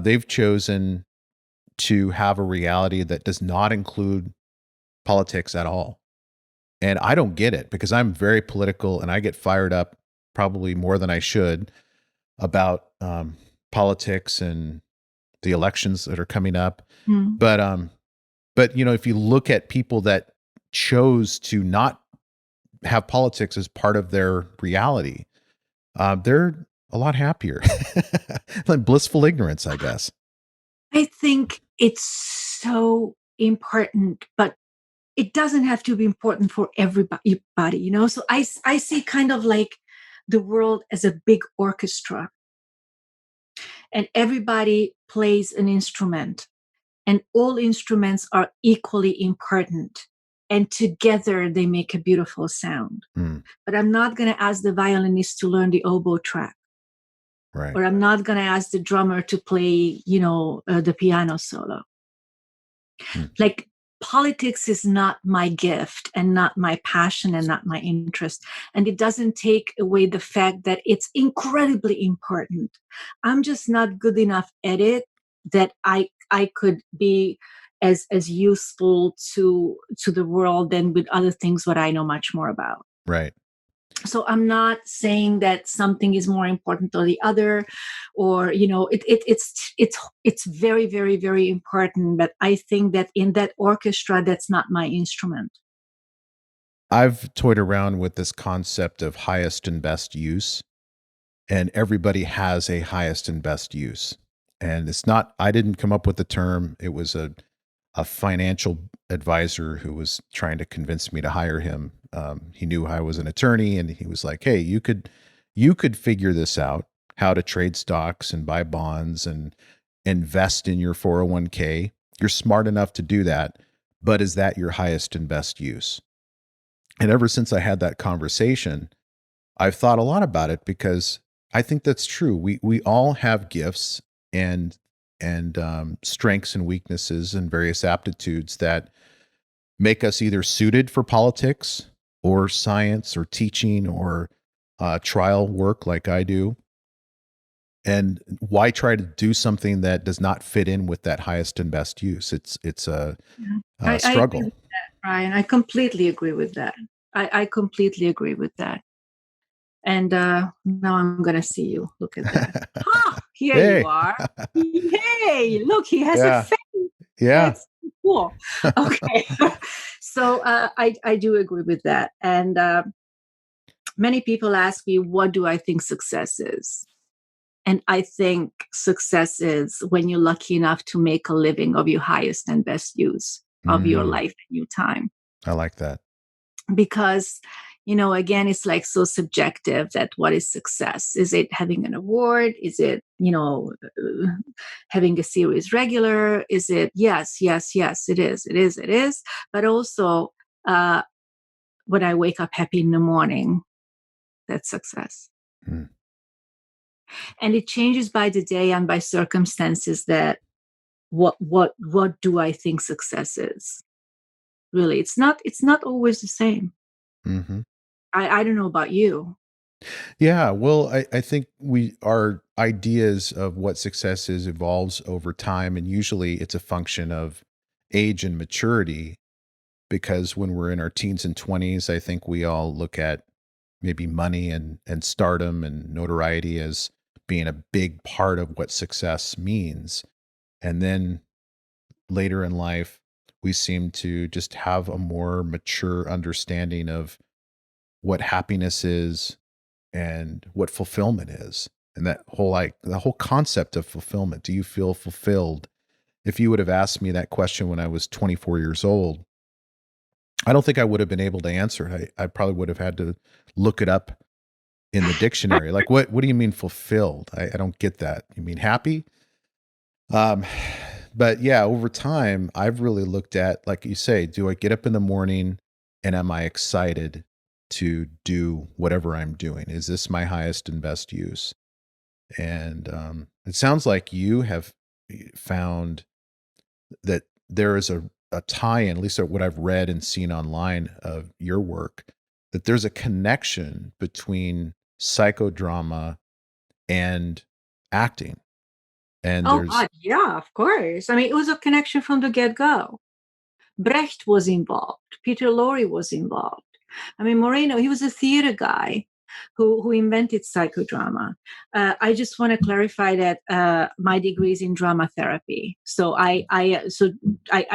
B: they've chosen to have a reality that does not include politics at all. And I don't get it because I'm very political and I get fired up probably more than I should about politics and the elections that are coming up.
A: Mm.
B: But if you look at people that chose to not have politics as part of their reality, they're a lot happier. Like blissful ignorance, I guess.
A: I think it's so important, but it doesn't have to be important for everybody. So I see kind of like the world as a big orchestra, and everybody plays an instrument, and all instruments are equally important, and together they make a beautiful sound. But I'm not going to ask the violinist to learn the oboe track,
B: Right.
A: or I'm not going to ask the drummer to play, the piano solo. Like, politics is not my gift and not my passion and not my interest. And it doesn't take away the fact that it's incredibly important. I'm just not good enough at it that I could be as useful to the world than with other things what I know much more about.
B: Right.
A: So I'm not saying that something is more important or the other, or it's very, very, very important. But I think that in that orchestra, that's not my instrument.
B: I've toyed around with this concept of highest and best use, and everybody has a highest and best use. And it's not, I didn't come up with the term. It was a financial advisor who was trying to convince me to hire him. He knew I was an attorney, and he was like, "Hey, you could figure this out, how to trade stocks and buy bonds and invest in your 401k. You're smart enough to do that, but is that your highest and best use?" And ever since I had that conversation, I've thought a lot about it, because I think that's true. We all have gifts and strengths and weaknesses and various aptitudes that make us either suited for politics or science or teaching or trial work like I do. And why try to do something that does not fit in with that highest and best use? It's a
A: I agree
B: struggle.
A: with that, Ryan. I completely agree with that. I completely agree with that. And now I'm going to see you. Look at that. Here
B: Hey.
A: you are. Hey, look, he has
B: Yeah.
A: a face.
B: Yeah.
A: That's cool. Okay. So I do agree with that. And many people ask me, what do I think success is? And I think success is when you're lucky enough to make a living of your highest and best use of your life and your time.
B: I like that.
A: Because, again, it's like so subjective that what is success? Is it having an award? Is it, having a series regular? Is it, yes, it is. But also, when I wake up happy in the morning, that's success. And it changes by the day and by circumstances that what do I think success is? Really, it's not always the same. I don't know about you.
B: Yeah, well, I think our ideas of what success is evolves over time, and usually it's a function of age and maturity. Because when we're in our teens and 20s, I think we all look at maybe money and stardom and notoriety as being a big part of what success means. And then later in life, we seem to just have a more mature understanding of what happiness is and what fulfillment is. And that whole, like, the whole concept of fulfillment. Do you feel fulfilled? If you would have asked me that question when I was 24 years old, I don't think I would have been able to answer it. I probably would have had to look it up in the dictionary. Like, what do you mean fulfilled? I don't get that. You mean happy? But yeah, over time, I've really looked at, like you say, do I get up in the morning and am I excited to do whatever I'm doing? Is this my highest and best use? And it sounds like you have found that there is a tie-in, at least what I've read and seen online of your work, that there's a connection between psychodrama and acting. And
A: Oh,
B: there's
A: God, yeah, of course. I mean, it was a connection from the get-go. Brecht was involved. Peter Lorre was involved. I mean, Moreno, he was a theater guy who invented psychodrama. I just want to clarify that my degree is in drama therapy. So I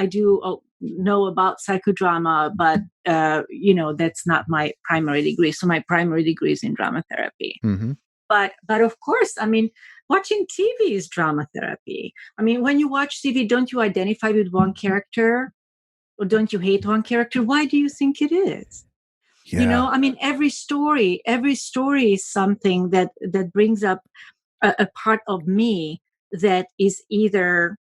A: do know about psychodrama, but that's not my primary degree. So my primary degree is in drama therapy. But of course, I mean, watching TV is drama therapy. I mean, when you watch TV, don't you identify with one character? Or don't you hate one character? Why do you think it is?
B: Yeah.
A: I mean, every story is something that brings up a part of me that is either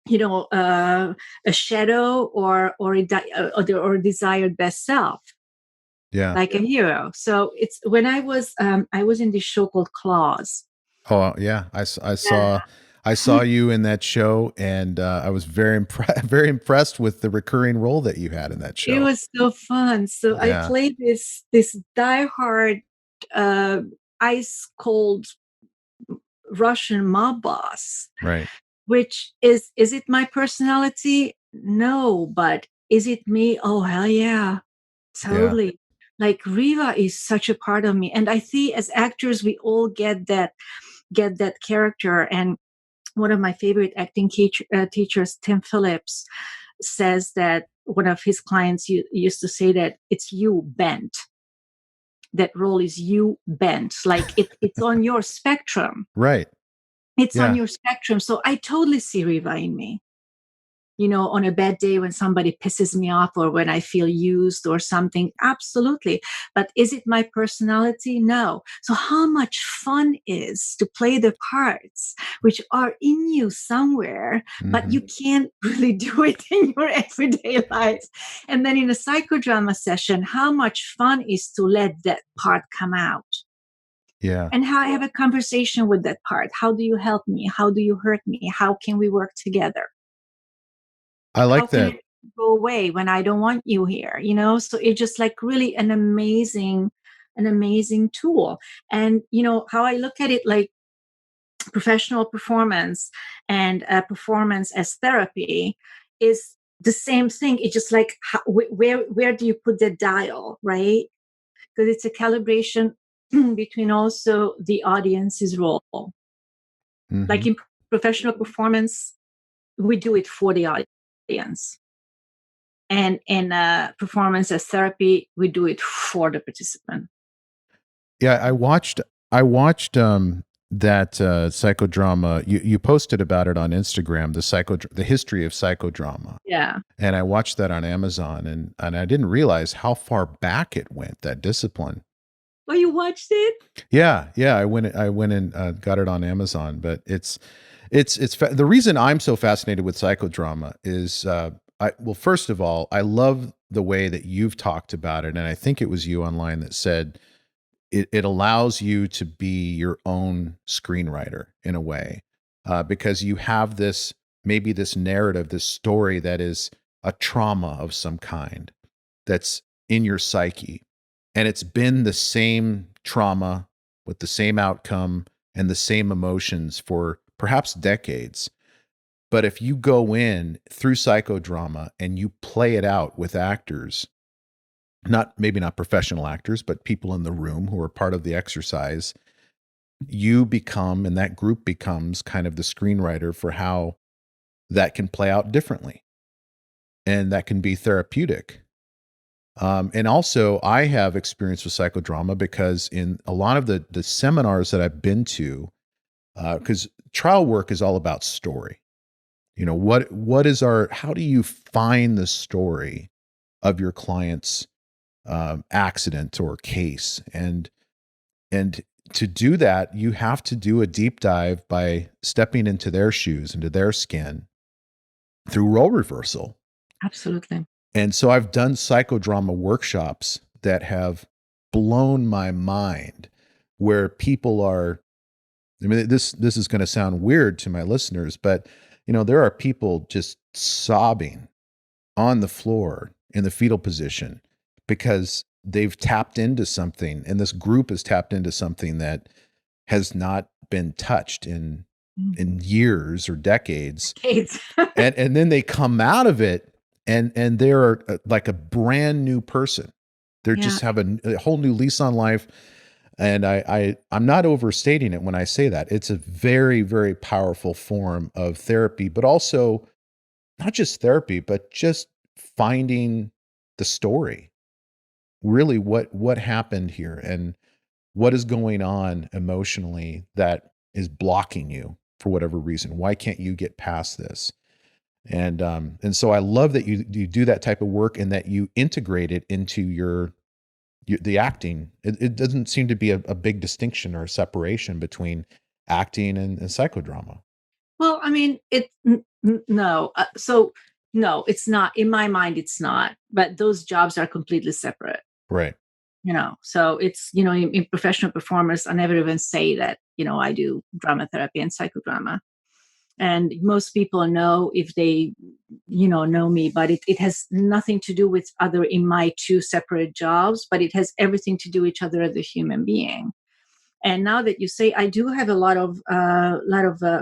A: a shadow or a desired best self,
B: Yeah.
A: like a hero. So it's when I was in this show called Claws.
B: Oh yeah, I
A: Yeah.
B: saw I saw you in that show, and I was very impressed with the recurring role that you had in that
A: It
B: show.
A: was so fun. So I
B: Yeah,
A: played this diehard, uh, ice cold Russian mob boss,
B: right.
A: which is it my personality? No, but is it me? Oh hell yeah,
B: Yeah,
A: totally. Like Riva is such a part of me, and I see as actors we all get that character. And one of my favorite acting teachers, Tim Phillips, says that one of his clients used to say that it's you bent. That role is you bent. Like it's on your spectrum.
B: right.
A: It's on
B: Yeah,
A: your spectrum. So I totally see Riva in me. On a bad day when somebody pisses me off or when I feel used or something. Absolutely. But is it my personality? No. So how much fun is to play the parts which are in you somewhere, but
B: hmm,
A: you can't really do it in your everyday life. And then in a psychodrama session, how much fun is to let that part come out
B: yeah.
A: and how I have a conversation with that part. How do you help me? How do you hurt me? How can we work together?
B: I
A: How
B: like
A: can
B: that.
A: it go away when I don't want you here? So it's just like really an amazing tool. And how I look at it, like professional performance and performance as therapy is the same thing. It's just like where do you put the dial, right? Because it's a calibration between also the audience's role.
B: Hmm.
A: Like in professional performance, we do it for the audience. And in performance as therapy, we do it for the participant.
B: Yeah, I watched that psychodrama. You posted about it on Instagram, the history of psychodrama.
A: Yeah.
B: And I watched that on Amazon, and I didn't realize how far back it went, that discipline.
A: Oh, you watched it?
B: Yeah, yeah, I went and got it on Amazon, but the reason I'm so fascinated with psychodrama is well, first of all, I love the way that you've talked about it, and I think it was you online that said it allows you to be your own screenwriter in a way, because you have this narrative, this story that is a trauma of some kind that's in your psyche. And it's been the same trauma with the same outcome and the same emotions for perhaps decades. But if you go in through psychodrama and you play it out with actors, not maybe not professional actors, but people in the room who are part of the exercise, you become, and that group becomes kind of the screenwriter for how that can play out differently. And that can be therapeutic. And also, I have experience with psychodrama because in a lot of the seminars that I've been to, because trial work is all about story. What is our how do you find the story of your client's accident or case, and to do that, you have to do a deep dive by stepping into their shoes, into their skin through role reversal.
A: Absolutely.
B: And so I've done psychodrama workshops that have blown my mind, where people are, I mean, this is going to sound weird to my listeners, but there are people just sobbing on the floor in the fetal position because they've tapped into something, and this group has tapped into something that has not been touched in years or decades.
A: Kids.
B: And then they come out of it, and they're like a brand new person. They
A: Yeah.
B: just have a whole new lease on life. And I'm not overstating it when I say that. It's a very, very powerful form of therapy, but also not just therapy, but just finding the story. Really, what happened here, and what is going on emotionally that is blocking you for whatever reason? Why can't you get past this? And so I love that you do that type of work, and that you integrate it into the acting. It doesn't seem to be a big distinction or a separation between acting and psychodrama.
A: Well, I mean, no. So no, it's not. In my mind, it's not. But those jobs are completely separate.
B: Right.
A: So it's, in professional performance, I never even say that, I do drama therapy and psychodrama. And most people know if they, know me, but it has nothing to do with other in my two separate jobs, but it has everything to do with each other as a human being. And now that you say, I do have a lot of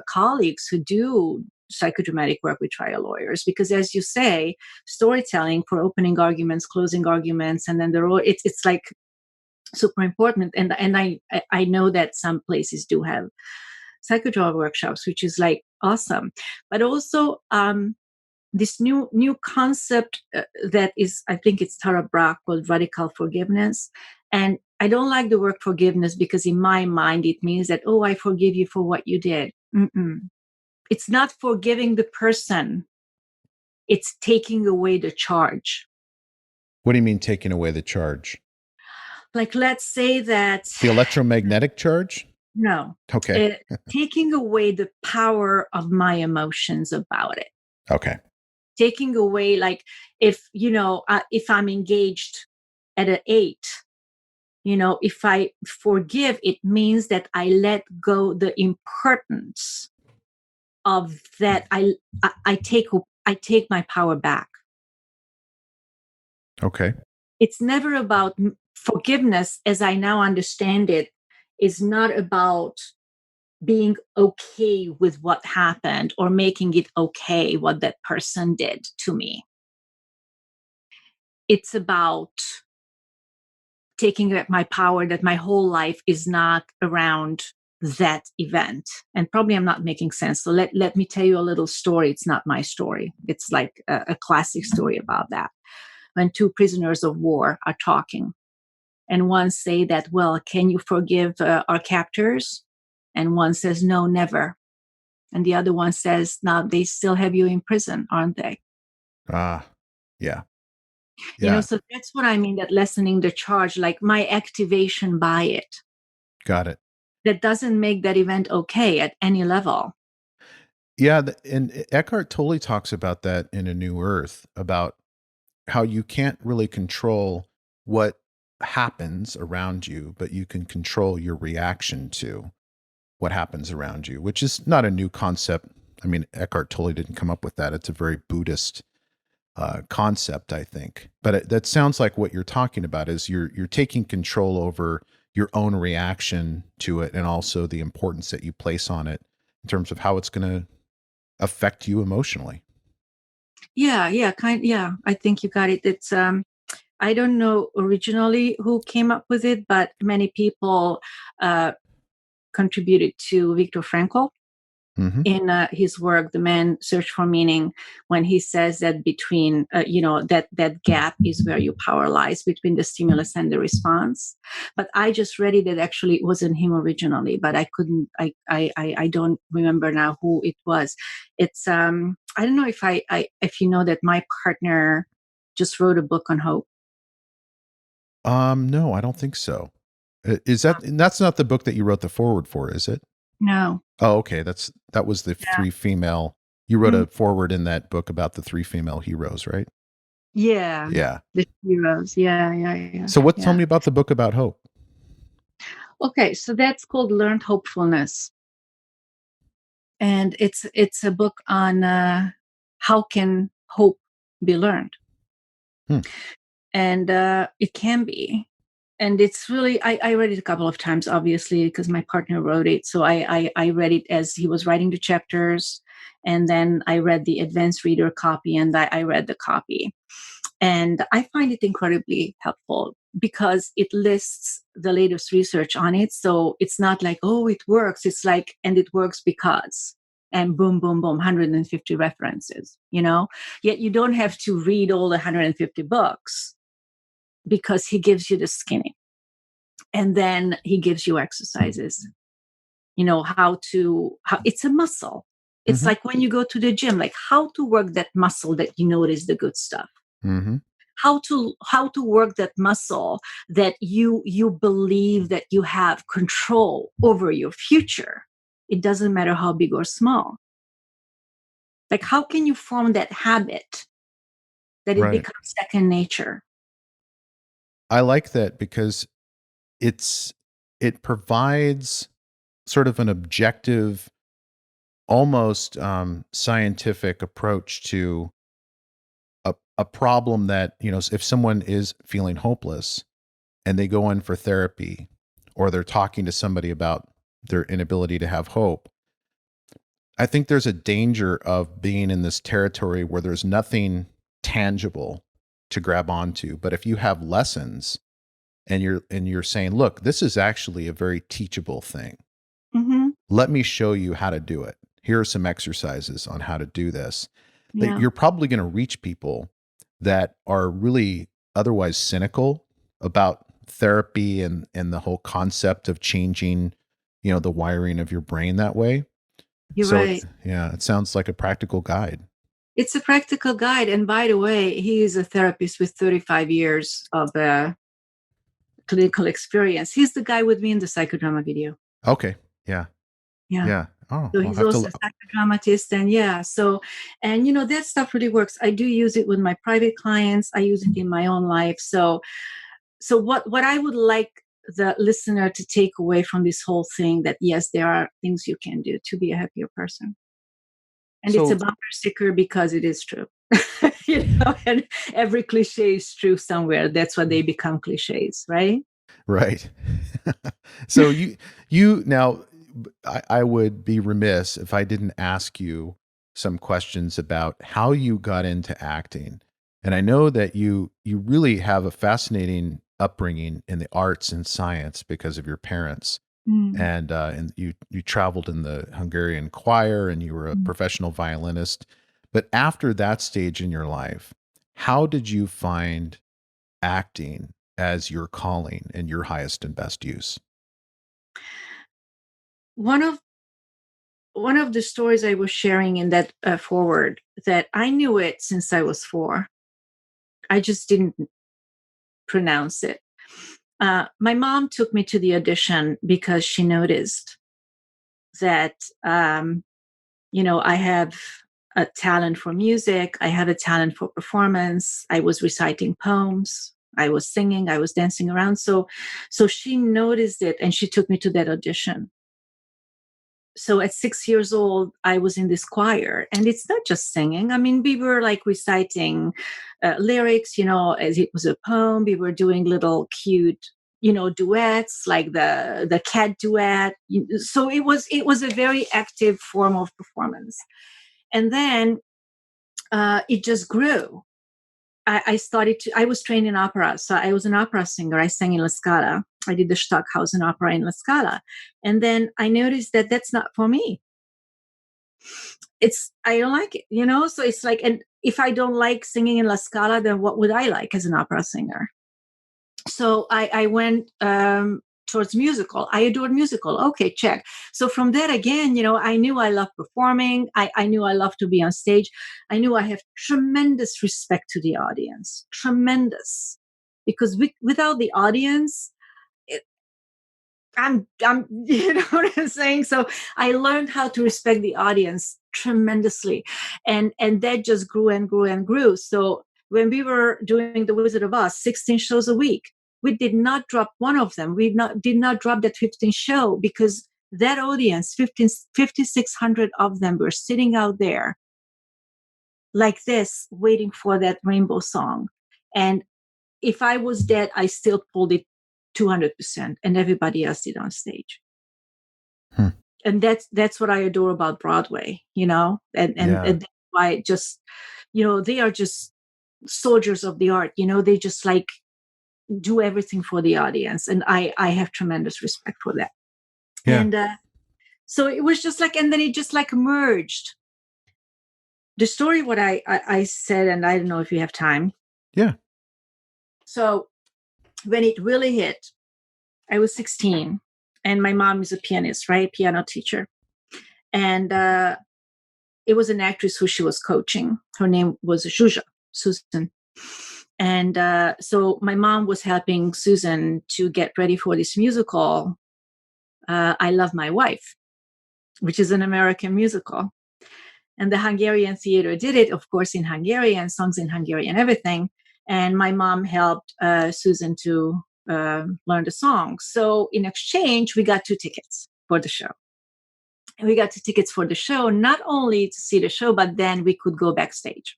A: colleagues who do psychodramatic work with trial lawyers, because as you say, storytelling for opening arguments, closing arguments, and then it's like super important. And I know that some places do have psychodrama workshops, which is like awesome. But also this new concept that is, I think it's Tara Brach, called radical forgiveness. And I don't like the word forgiveness because in my mind it means that, oh, I forgive you for what you did. Mm-mm. It's not forgiving the person. It's taking away the charge.
B: What do you mean taking away the charge?
A: Like, let's say that,
B: The electromagnetic charge?
A: no,
B: Okay.
A: taking away the power of my emotions about it.
B: Okay.
A: Taking away, like, if I'm engaged at an 8, if I forgive, it means that I let go the importance of that. I take my power back.
B: Okay.
A: It's never about forgiveness, as I now understand it, is not about being okay with what happened or making it okay what that person did to me. It's about taking back my power, that my whole life is not around that event. And probably I'm not making sense. So let me tell you a little story. It's not my story. It's like a classic story about that. When two prisoners of war are talking, and one say that, well, can you forgive our captors? And one says, no, never. And the other one says, no, they still have you in prison, aren't they?
B: Ah, yeah. Yeah.
A: So that's what I mean, that lessening the charge, like my activation by it,
B: Got it.
A: that doesn't make that event okay at any level.
B: Yeah. And Eckhart Tolle talks about that in A New Earth, about how you can't really control what happens around you, but you can control your reaction to what happens around you, which is not a new concept. I mean, Eckhart Tolle didn't come up with that. It's a very Buddhist concept, I think. But that sounds like what you're talking about is you're taking control over your own reaction to it, and also the importance that you place on it in terms of how it's going to affect you emotionally.
A: Yeah, I think you got it. It's I don't know originally who came up with it, but many people uh contributed to Viktor Frankl
B: Mm-hmm.
A: in his work, The Man Search for Meaning, when he says that between, that gap is where your power lies, between the stimulus and the response. But I just read it that actually it wasn't him originally, but I couldn't, I don't remember now who it was. It's, I don't know if you know that my partner just wrote a book on hope.
B: No, I don't think so. Is that's not the book that you wrote the forward for, is it?
A: No.
B: Oh, okay. That was the
A: Yeah.
B: three female. You wrote
A: Mhm.
B: a forward in that book about the three female heroes, right?
A: Yeah.
B: Yeah.
A: The heroes. Yeah.
B: So tell
A: Yeah.
B: me about the book about hope.
A: Okay, so that's called Learned Hopefulness, and it's a book on how can hope be learned.
B: Hmm.
A: And it can be, and it's really, I read it a couple of times, obviously, because my partner wrote it, so I read it as he was writing the chapters, and then I read the advanced reader copy, and I read the copy. And I find it incredibly helpful because it lists the latest research on it. So it's not like, oh, it works. It's like, and it works because, and boom, boom, boom, 150 references. Yet you don't have to read all the 150 books because he gives you the skinny. And then he gives you exercises, how it's a muscle. It's
B: Mm-hmm.
A: like when you go to the gym, like how to work that muscle that you notice the good stuff.
B: Mm-hmm.
A: How to work that muscle that you believe that you have control over your future. It doesn't matter how big or small. Like, how can you form that habit that it
B: Right.
A: becomes second nature?
B: I like that because it provides sort of an objective, almost scientific approach to a problem that, if someone is feeling hopeless and they go in for therapy or they're talking to somebody about their inability to have hope, I think there's a danger of being in this territory where there's nothing tangible to grab onto. But if you have lessons and you're saying, look, this is actually a very teachable thing.
A: Mm-hmm.
B: Let me show you how to do it. Here are some exercises on how to do this. That
A: Yeah,
B: you're probably going to reach people that are really otherwise cynical about therapy and the whole concept of changing, the wiring of your brain that way.
A: you're
B: So
A: right.
B: it sounds like a practical guide.
A: It's a practical guide. And by the way, he is a therapist with 35 years of clinical experience. He's the guy with me in the psychodrama video.
B: Okay. Yeah.
A: Yeah.
B: Yeah. Oh,
A: So
B: I'll
A: he's
B: have to.
A: also a psychodramatist. And yeah, so, and that stuff really works. I do use it with my private clients. I use it in my own life. So what I would like the listener to take away from this whole thing, that yes, there are things you can do to be a happier person. And it's a
B: So,
A: bumper sticker because it is true. And every cliche is true somewhere. That's why they become cliches, right?
B: right. So you now, I would be remiss if I didn't ask you some questions about how you got into acting. And I know that you really have a fascinating upbringing in the arts and science because of your parents.
A: Mm.
B: And you traveled in the Hungarian choir and you were a
A: Mm.
B: professional violinist. But after that stage in your life, how did you find acting as your calling and your highest and best use?
A: One of one of the stories I was sharing in that forward, that I knew it since I was 4. I just didn't pronounce it. My mom took me to the audition because she noticed that I have a talent for music. I have a talent for performance. I was reciting poems. I was singing. I was dancing around. So she noticed it and she took me to that audition. So at 6 years old, I was in this choir, and it's not just singing. I mean, we were like reciting lyrics, as it was a poem. We were doing little cute, duets, like the cat duet. So it was a very active form of performance. And then it just grew. I was trained in opera. So I was an opera singer. I sang in La Scala. I did the Stockhausen opera in La Scala. And then I noticed that that's not for me. I don't like it. So it's like, and if I don't like singing in La Scala, then what would I like as an opera singer? So I went towards musical. I adored musical. Okay, check. So from that again, I knew I loved performing. I knew I loved to be on stage. I knew I have tremendous respect to the audience. Tremendous. Because without the audience, I'm what I'm saying. So I learned how to respect the audience tremendously, and that just grew and grew and grew. So when we were doing The Wizard of Oz, 16 shows a week, we did not drop one of them. We did not drop that 15th show, because that audience, 5,600 of them, were sitting out there like this, waiting for that rainbow song. And if I was dead, I still pulled it 200%, and everybody else did on stage.
B: Hmm.
A: And that's what I adore about Broadway,
B: Yeah.
A: and why just, they are just soldiers of the art, they just like do everything for the audience, and I have tremendous respect for that.
B: Yeah.
A: And so it was just like, and then it just like merged. The story, what I said, and I don't know if you have time.
B: Yeah.
A: So when it really hit, I was 16, and my mom is a pianist, right? Piano teacher. And it was an actress who she was coaching. Her name was Zsuzsa, Susan. And so my mom was helping Susan to get ready for this musical, I Love My Wife, which is an American musical. And the Hungarian theater did it, of course, in Hungarian, songs in Hungarian, everything. And my mom helped Susan to learn the songs. So in exchange, we got 2 tickets for the show. And we got 2 tickets for the show, not only to see the show, but then we could go backstage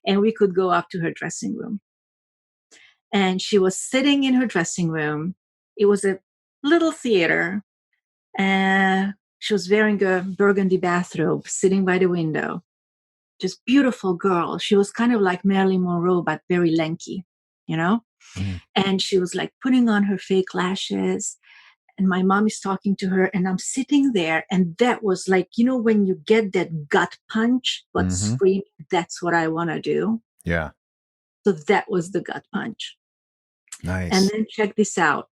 A: and we could go up to her dressing room. And she was sitting in her dressing room. It was a little theater. And she was wearing a burgundy bathrobe, sitting by the window. Just beautiful girl. She was kind of like Marilyn Monroe, but very lanky, you know?
B: Mm.
A: And she was like putting on her fake lashes. And my mom is talking to her, and I'm sitting there. And that was like, you know, when you get that gut punch, but scream, that's what I want to do.
B: Yeah.
A: So that was the gut punch.
B: Nice.
A: And then check this out.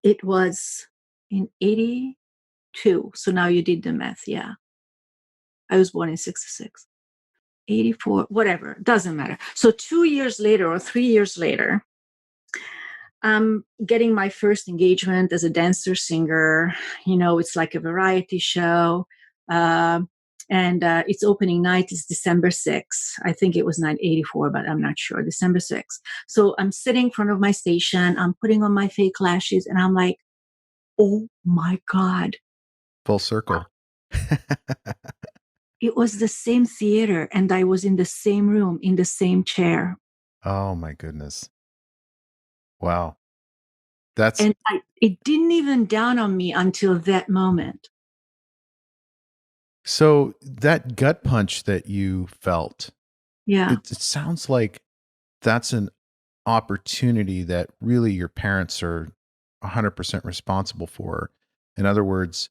A: It was in 82. So now you did the math. Yeah. I was born in 66. 84, whatever, doesn't matter. So 2 years later or 3 years later, I'm getting my first engagement as a dancer singer. You know, it's like a variety show. And its opening night is December 6th. I think it was 1984, but I'm not sure. December 6th. So I'm sitting in front of my station. I'm putting on my fake lashes and I'm like, oh my God.
B: Full circle.
A: It was the same theater and I was in the same room, in the same chair.
B: Oh my goodness. Wow.
A: And it didn't even dawn on me until that moment.
B: So that gut punch that you felt,
A: Yeah.
B: it sounds like that's an opportunity that really your parents are 100% responsible for. In other words,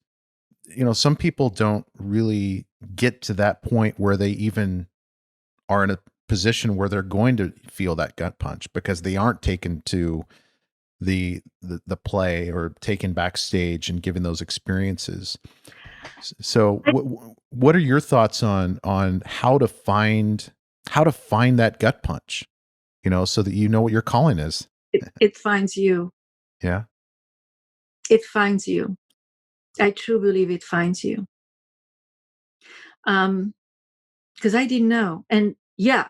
B: you know, some people don't really get to that point where they even are in a position where they're going to feel that gut punch because they aren't taken to the play or taken backstage and given those experiences. So what are your thoughts on how to find that gut punch, you know, so that you know what your calling is?
A: It finds you.
B: Yeah.
A: It finds you. I truly believe it finds you. Because I didn't know. And yeah,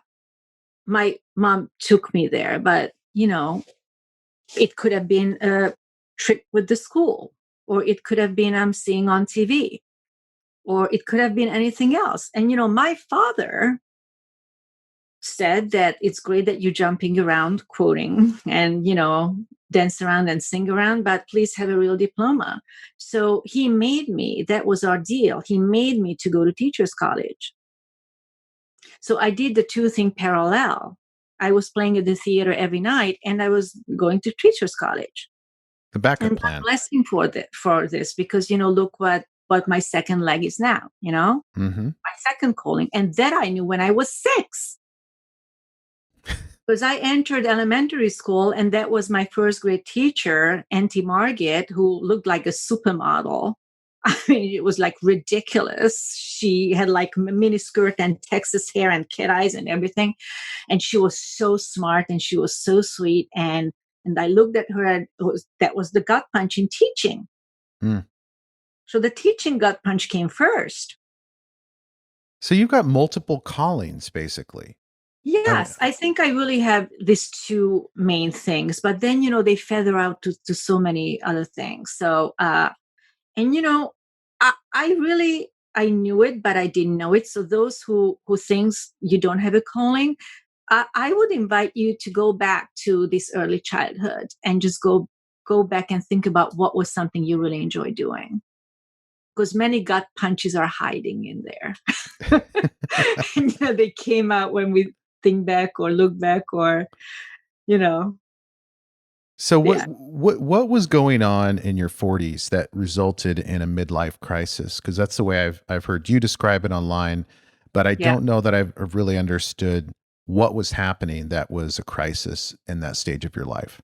A: my mom took me there, but you know, it could have been a trip with the school, or it could have been I'm seeing on TV, or it could have been anything else. And you know, my father said that it's great that you're jumping around quoting and you know dance around and sing around, but please have a real diploma. So he made me, that was our deal, he made me to go to teachers college. So I did the 2 thing parallel. I was playing at the theater every night and I was going to teachers college.
B: The backup
A: And
B: plan.
A: God bless him for this, because you know, look what my second leg is now, you know, my second calling. And that I knew when I was 6. Because I entered elementary school and that was my first grade teacher, Auntie Margaret, who looked like a supermodel. I mean, it was like ridiculous. She had like mini skirt and Texas hair and cat eyes and everything. And she was so smart and she was so sweet. And I looked at her and that was the gut punch in teaching.
B: Mm.
A: So the teaching gut punch came first.
B: So you've got multiple callings, basically.
A: Yes, I think I really have these 2 main things, but then, you know, they feather out to so many other things. So, and, you know, I knew it, but I didn't know it. So those who thinks you don't have a calling, I would invite you to go back to this early childhood and just go back and think about what was something you really enjoy doing. Because many gut punches are hiding in there. And, you know, they came out when we think back or look back or, you know.
B: So
A: Yeah.
B: what was going on in your 40s that resulted in a midlife crisis? Because that's the way I've heard you describe it online, but I don't know that I've really understood what was happening that was a crisis in that stage of your life.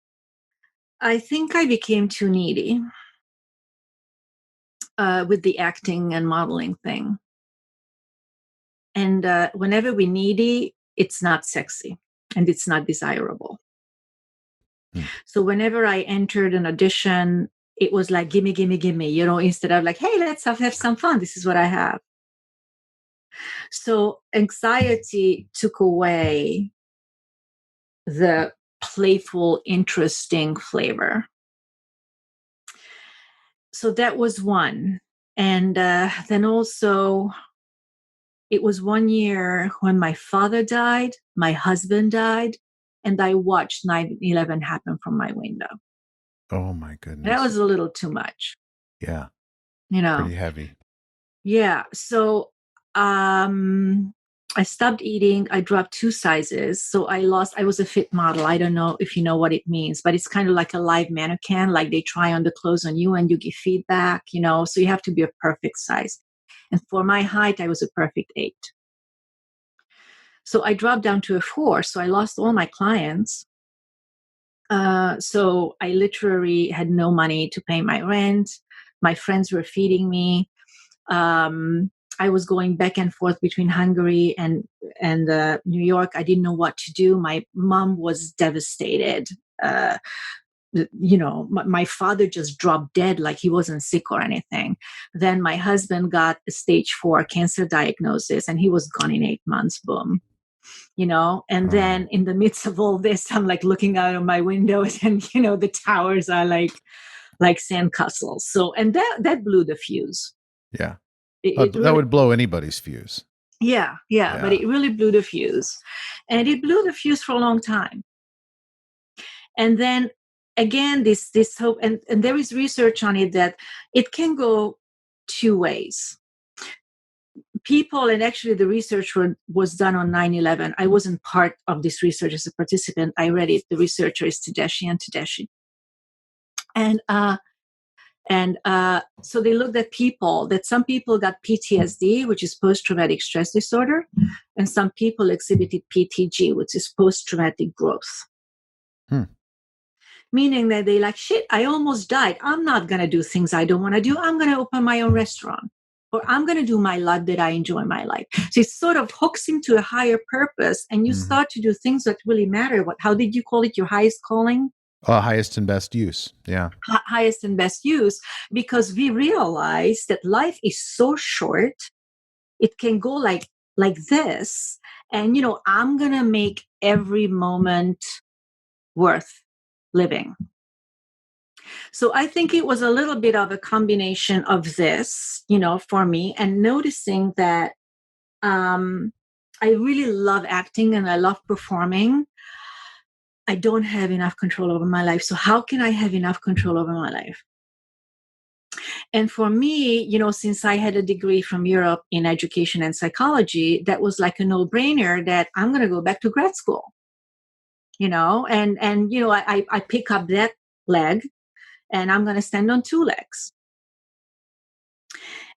A: I think I became too needy with the acting and modeling thing. And whenever we're needy, it's not sexy and it's not desirable. So whenever I entered an audition, it was like, gimme, gimme, gimme, you know, instead of like, hey, let's have some fun. This is what I have. So anxiety took away the playful, interesting flavor. So that was one. And then also, it was 1 year when my father died, my husband died, and I watched 9/11 happen from my window.
B: Oh my
A: That
B: goodness.
A: was a little too much,
B: Yeah.
A: you know.
B: Pretty heavy.
A: Yeah. So I stopped eating. I dropped 2 sizes. So I was a fit model. I don't know if you know what it means, but it's kind of like a live mannequin. Like they try on the clothes on you and you give feedback, so you have to be a perfect size. And for my height, I was a perfect 8. So I dropped down to a 4. So I lost all my clients. So I literally had no money to pay my rent. My friends were feeding me. I was going back and forth between Hungary and New York. I didn't know what to do. My mom was devastated. My father just dropped dead, like he wasn't sick or anything. Then my husband got a stage 4 cancer diagnosis, and he was gone in 8 months. Boom. And then in the midst of all this, I'm like looking out of my windows, and the towers are like sandcastles. So, and that blew the fuse.
B: Yeah.
A: It
B: That
A: really,
B: would blow anybody's fuse.
A: yeah, but
B: Yeah.
A: it really blew the fuse, and it blew the fuse for a long time. And then again, this hope, and there is research on it that it can go 2 ways. People, and actually the research was done on 9/11. I wasn't part of this research as a participant. I read it. The researcher is Tedeschi. And so they looked at people, that some people got PTSD, which is post-traumatic stress disorder, and some people exhibited PTG, which is post-traumatic growth. Meaning that they like, shit, I almost died. I'm not going to do things I don't want to do. I'm going to open my own restaurant, or I'm going to do my life that I enjoy my life. So it sort of hooks into a higher purpose, and you start to do things that really matter. How did you call it? Your highest calling?
B: Highest and best use. Yeah.
A: Highest and best use, because we realize that life is so short. It can go like this. And, I'm going to make every moment worth living. So I think it was a little bit of a combination of this, for me, and noticing that I really love acting and I love performing. I don't have enough control over my life. So how can I have enough control over my life? And for me, since I had a degree from Europe in education and psychology, that was like a no-brainer that I'm going to go back to grad school, I pick up that leg and I'm going to stand on 2 legs.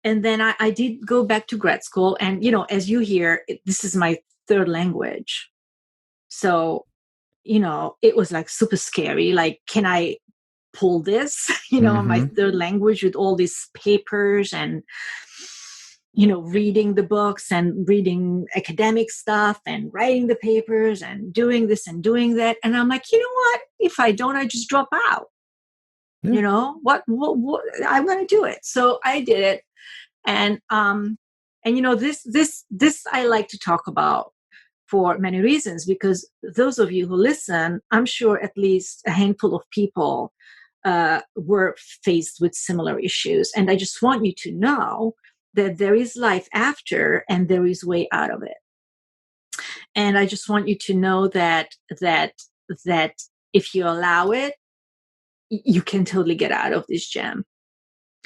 A: And then I did go back to grad school. And, as you hear, this is my 3rd language. So, it was like super scary. Like, can I pull this, my 3rd language with all these papers and, reading the books and reading academic stuff and writing the papers and doing this and doing that. And I'm like, you know what? If I don't, I just drop out.
B: Yeah.
A: What I'm going to do it. So I did it. And this I like to talk about for many reasons, because those of you who listen, I'm sure at least a handful of people were faced with similar issues, and I just want you to know that there is life after and there is way out of it. And I just want you to know that if you allow it, you can totally get out of this jam.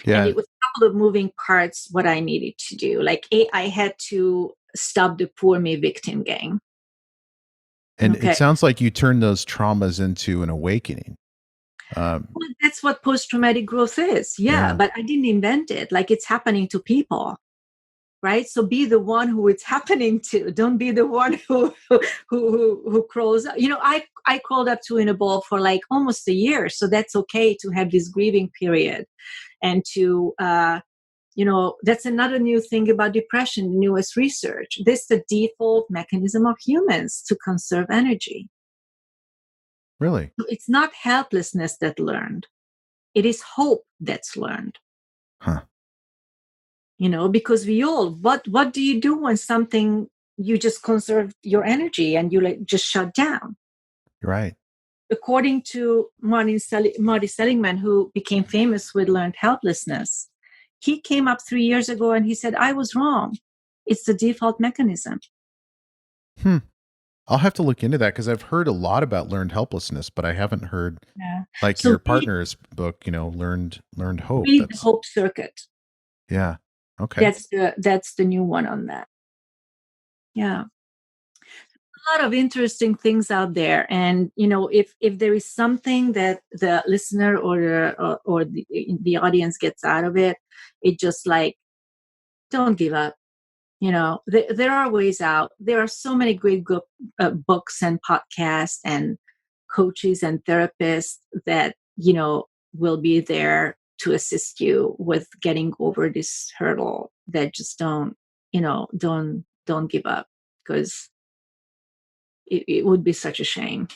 A: And
B: Yeah.
A: it was a couple of moving parts what I needed to do. Like, I had to stop the poor me victim game.
B: And it
A: Okay.
B: sounds like you turned those traumas into an awakening.
A: Well, that's what post-traumatic growth is. Yeah,
B: Yeah.
A: but I didn't invent it. Like, it's happening to people, right? So be the one who it's happening to. Don't be the one who crawls up. I crawled up to in a ball for like almost a year. So that's okay to have this grieving period, and to that's another new thing about depression, the newest research. This is the default mechanism of humans to conserve energy.
B: Really?
A: So it's not helplessness that learned. It is hope that's learned.
B: Huh.
A: because what do you do when something, you just conserve your energy and you like just shut down?
B: Right.
A: According to Marty Seligman, who became famous with learned helplessness, he came up 3 years ago and he said, I was wrong. It's the default mechanism.
B: Hmm. I'll have to look into that because I've heard a lot about learned helplessness, but I haven't heard
A: Yeah.
B: like
A: So
B: your partner's book, learned hope.
A: read the
B: That's
A: Hope Circuit.
B: yeah. Okay.
A: That's the new one on that. Yeah. A lot of interesting things out there, and if there is something that the listener or the audience gets out of it, it just like, don't give up. There are ways out. There are so many great books and podcasts and coaches and therapists that will be there to assist you with getting over this hurdle. That just don't give up, because it would be such a shame.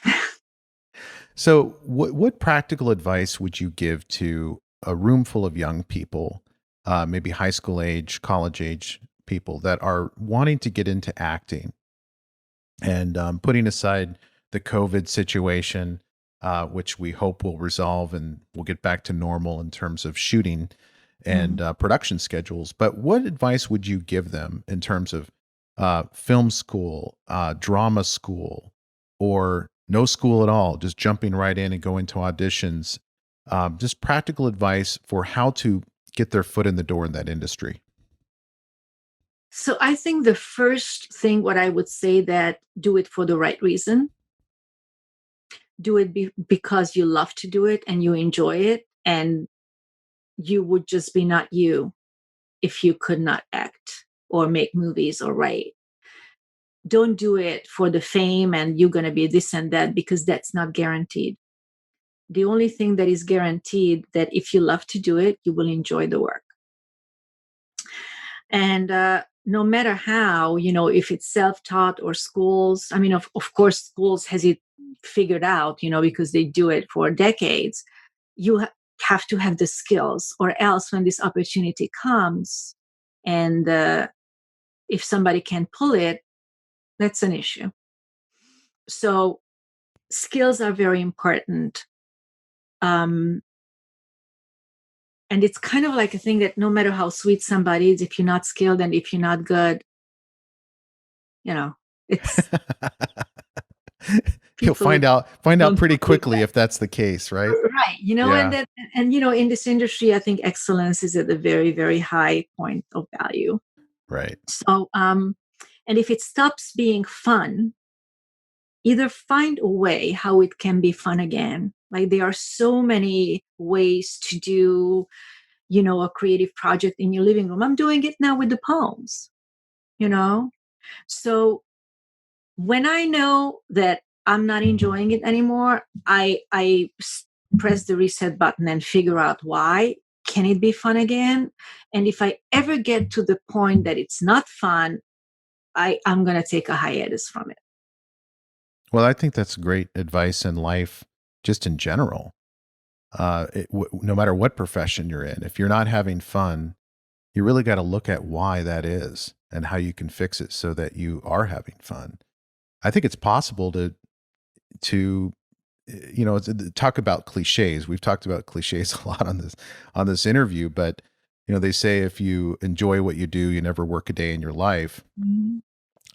B: So, what practical advice would you give to a room full of young people, maybe high school age, college age people that are wanting to get into acting and putting aside the COVID situation, which we hope will resolve and we'll get back to normal in terms of shooting and
A: Mhm.
B: production schedules. But what advice would you give them in terms of film school, drama school, or no school at all, just jumping right in and going to auditions? Just practical advice for how to get their foot in the door in that industry.
A: So I think the first thing, what I would say, that do it for the right reason. Do it because you love to do it and you enjoy it, and you would just be not you if you could not act or make movies or write. Don't do it for the fame and you're going to be this and that, because that's not guaranteed. The only thing that is guaranteed, that if you love to do it, you will enjoy the work. And no matter how, if it's self-taught or schools, I mean, of course, schools has it figured out, because they do it for decades. You have to have the skills, or else when this opportunity comes, and if somebody can pull it, that's an issue. So skills are very important. Um, and it's kind of like a thing that no matter how sweet somebody is, if you're not skilled and if you're not good, it's
B: You'll
A: people
B: find out
A: don't
B: pretty
A: believe
B: quickly
A: that.
B: if that's the case, right?
A: Right. And
B: Yeah,
A: that, and in this industry, I think excellence is at a very, very high point of value.
B: right.
A: So, and if it stops being fun, either find a way how it can be fun again. Like, there are so many ways to do, a creative project in your living room. I'm doing it now with the poems, you know? So when I know that I'm not enjoying it anymore, press the reset button and figure out why. Can it be fun again? And if I ever get to the point that it's not fun, I'm going to take a hiatus from it.
B: Well, I think that's great advice in life, just in general. No matter what profession you're in, if you're not having fun, you really got to look at why that is and how you can fix it so that you are having fun. I think it's possible to talk about cliches. We've talked about cliches a lot on this interview, but they say if you enjoy what you do, you never work a day in your life.
A: Mhm.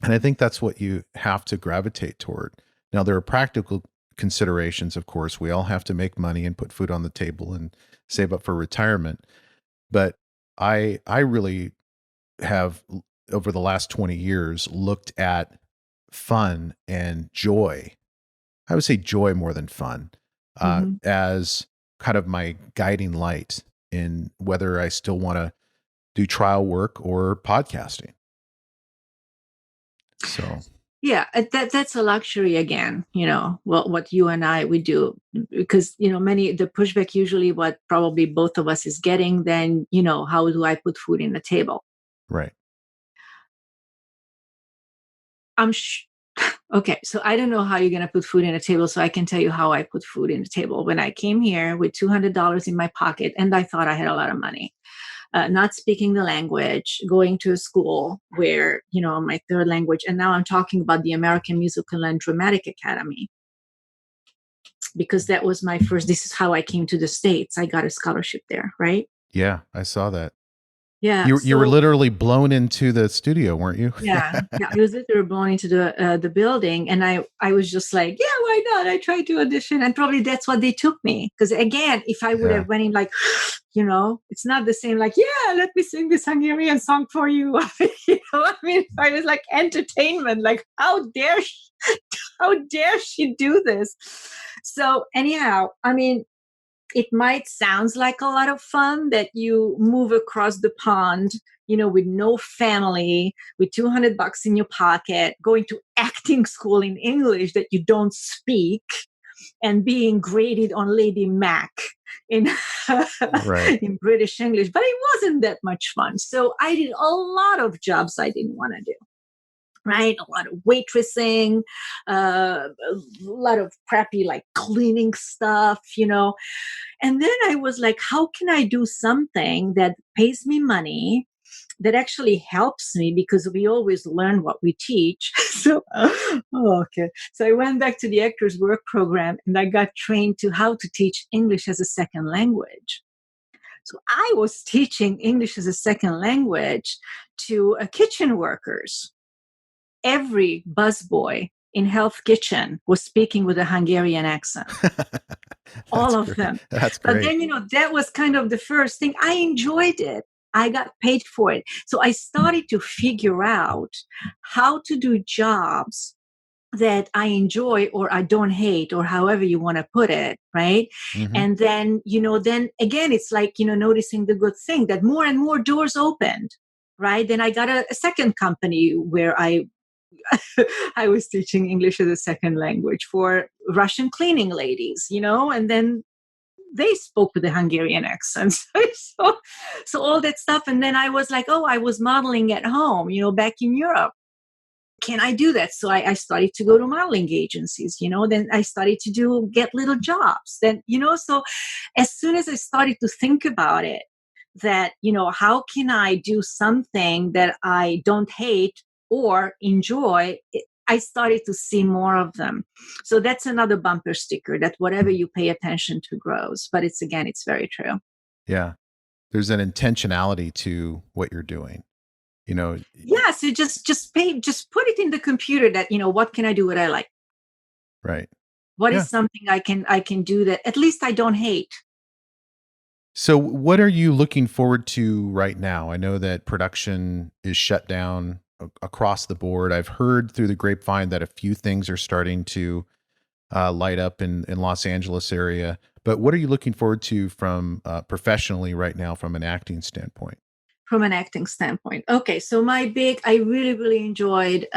B: And I think that's what you have to gravitate toward. Now, there are practical considerations, of course. We all have to make money and put food on the table and save up for retirement. But I really have, over the last 20 years, looked at fun and joy. I would say joy more than fun,
A: Mhm.
B: as kind of my guiding light in whether I still want to do trial work or podcasting. So,
A: Yeah, that's a luxury again, what you and I we do, because many the pushback, usually what probably both of us is getting, then how do I put food in the table?
B: right.
A: I'm okay, so I don't know how you're going to put food in a table, so I can tell you how I put food in the table. When I came here with $200 in my pocket, and I thought I had a lot of money, not speaking the language, going to a school where, my third language, and now I'm talking about the American Musical and Dramatic Academy, because that was my first, this is how I came to the States. I got a scholarship there, right?
B: Yeah, I saw that.
A: Yeah.
B: You were
A: So
B: literally blown into the studio, weren't you?
A: yeah, I was literally blown into the building, and I was just like, yeah, why not? I tried to audition, and probably that's what they took me. Because again, if I would
B: Yeah.
A: have went in like, it's not the same. Like, yeah, let me sing this Hungarian song for you. I mean, if I was like entertainment, like how dare she do this? So anyhow, I mean, it might sound like a lot of fun that you move across the pond, with no family, with $200 in your pocket, going to acting school in English that you don't speak, and being graded on Lady Mac in
B: Right.
A: in British English. But it wasn't that much fun. So I did a lot of jobs I didn't want to do. Right, a lot of waitressing, a lot of crappy like cleaning stuff, and then I was like, how can I do something that pays me money, that actually helps me, because we always learn what we teach. Okay. So I went back to the Actors Work Program, and I got trained to how to teach English as a second language. So I was teaching English as a second language to kitchen workers. Every busboy in Hell's Kitchen was speaking with a Hungarian accent. All
B: That's
A: of
B: great.
A: them.
B: That's
A: But
B: great.
A: then, that was kind of the first thing. I enjoyed it. I got paid for it. So I started to figure out how to do jobs that I enjoy or I don't hate, or however you want to put it, right?
B: Mm-hmm.
A: And then, then again, it's like, noticing the good thing, that more and more doors opened, right? Then I got a second company where I I was teaching English as a second language for Russian cleaning ladies, and then they spoke with a Hungarian accent. So all that stuff. And then I was like, oh, I was modeling at home, back in Europe. Can I do that? So I started to go to modeling agencies, then I started to get little jobs. Then, so as soon as I started to think about it, that, how can I do something that I don't hate or enjoy, I started to see more of them. So that's another bumper sticker, that whatever you pay attention to grows. But it's very true.
B: Yeah. There's an intentionality to what you're doing.
A: Yeah. So just put it in the computer that, what can I do what I like?
B: Right.
A: What
B: Yeah.
A: is something I can do that at least I don't hate?
B: So what are you looking forward to right now? I know that production is shut down across the board. I've heard through the grapevine that a few things are starting to light up in Los Angeles area. But what are you looking forward to from professionally right now from an acting standpoint?
A: From an acting standpoint. Okay, so I really, really enjoyed,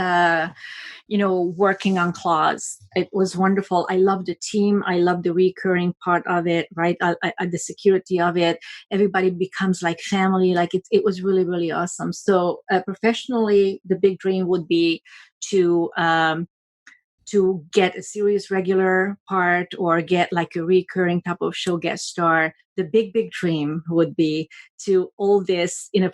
A: working on Claws. It was wonderful. I love the team. I love the recurring part of it, right? The security of it. Everybody becomes like family. Like it was really, really awesome. So professionally, the big dream would be to get a series regular part, or get like a recurring type of show guest star. The big, big dream would be to all this in a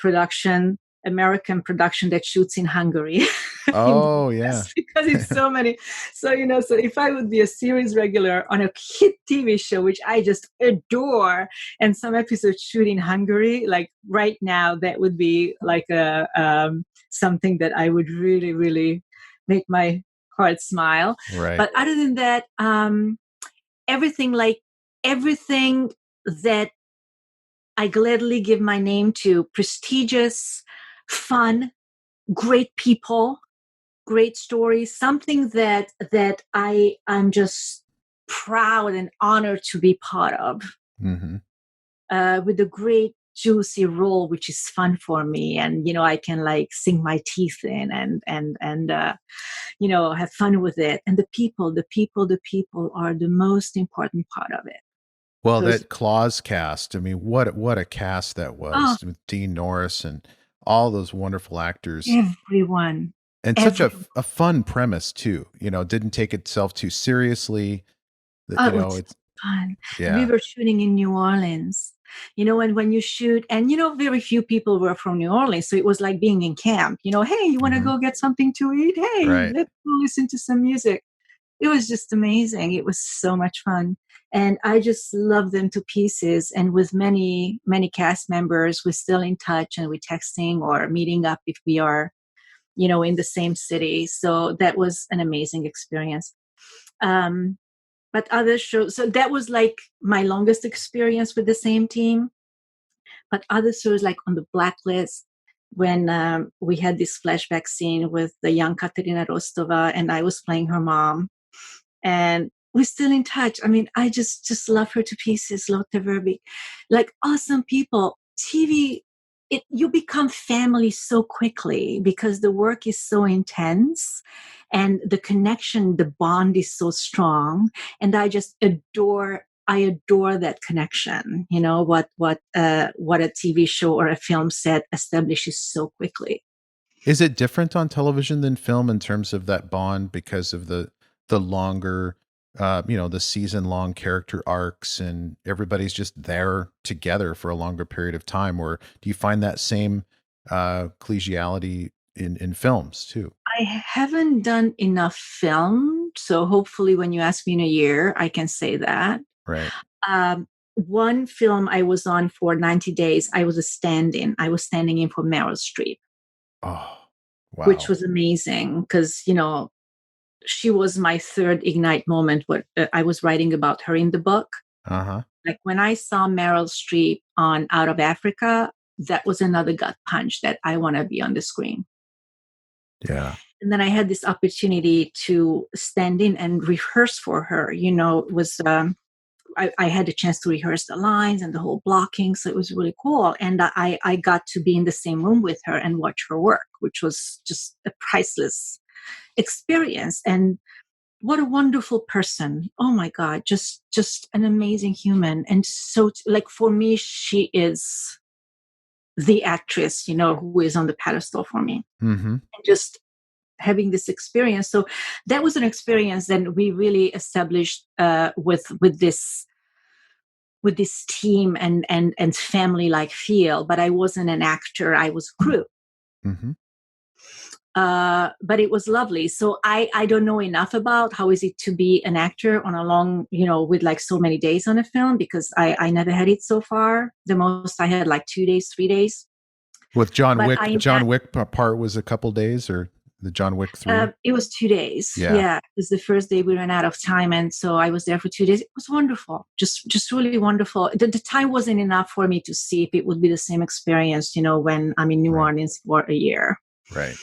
A: American production that shoots in Hungary, in
B: Oh yeah.
A: Budapest, because it's so many. So, so if I would be a series regular on a hit TV show, which I just adore, and some episodes shoot in Hungary, like right now, that would be like something that I would really, really make my heart smile.
B: Right.
A: But other than that, everything that I gladly give my name to: prestigious, fun, great people, great stories, something that I'm just proud and honored to be part of,
B: Mm-hmm.
A: with a great juicy role, which is fun for me, and I can like sink my teeth in, and have fun with it. And the people are the most important part of it.
B: Well,
A: Those
B: that Claus cast, I mean, what a cast that
A: Oh,
B: was with Dean Norris and all those wonderful actors.
A: everyone,
B: And such
A: everyone.
B: a fun premise too, didn't take itself too seriously.
A: Oh, it was
B: It's
A: fun. And we
B: yeah.
A: were shooting in New Orleans. And when you shoot, and very few people were from New Orleans, so it was like being in camp. Hey, you want to go get something to eat? Hey,
B: Right.
A: let's go listen to some music. It was just amazing. It was so much fun. And I just love them to pieces. And with many, many cast members, we're still in touch and we're texting or meeting up if we are, in the same city. So that was an amazing experience. But other shows, so that was like my longest experience with the same team. But other shows, like on the Blacklist, when we had this flashback scene with the young Katerina Rostova, and I was playing her mom, and we're still in touch. I mean, I just love her to pieces. Lotte Verbeek, like awesome people. TV, you become family so quickly because the work is so intense, and the connection, the bond is so strong, and I just adore. I adore that connection. What a TV show or a film set establishes so quickly.
B: Is it different on television than film in terms of that bond because of the longer, the season long character arcs and everybody's just there together for a longer period of time? Or do you find that same collegiality in films too?
A: I haven't done enough film, so hopefully when you ask me in a year, I can say that.
B: Right.
A: One film I was on for 90 days, I was a stand-in. I was standing in for Meryl Streep,
B: Oh,
A: which
B: wow.
A: was amazing because, she was my third Ignite moment. What I was writing about her in the book.
B: Uh-huh.
A: Like when I saw Meryl Streep on Out of Africa, that was another gut punch that I want to be on the screen.
B: Yeah.
A: And then I had this opportunity to stand in and rehearse for her. It was I had a chance to rehearse the lines and the whole blocking, so it was really cool. And I got to be in the same room with her and watch her work, which was just a priceless experience. And what a wonderful person! Oh my God, just an amazing human. And so, like for me, she is the actress, who is on the pedestal for me.
B: Mm-hmm.
A: And just having this experience. So that was an experience that we really established with this team and family like feel. But I wasn't an actor; I was crew.
B: Mm-hmm.
A: But it was lovely. So I don't know enough about how is it to be an actor on a long, with like so many days on a film because I never had it so far. The most I had like 2 days, 3 days.
B: With John
A: But
B: Wick, the John Wick part was a couple days, or the John Wick 3?
A: It was 2 days.
B: Yeah.
A: Yeah, it was the first day we ran out of time, and so I was there for 2 days. It was wonderful, just really wonderful. The time wasn't enough for me to see if it would be the same experience, when I'm in New
B: Right.
A: Orleans for a year,
B: Right.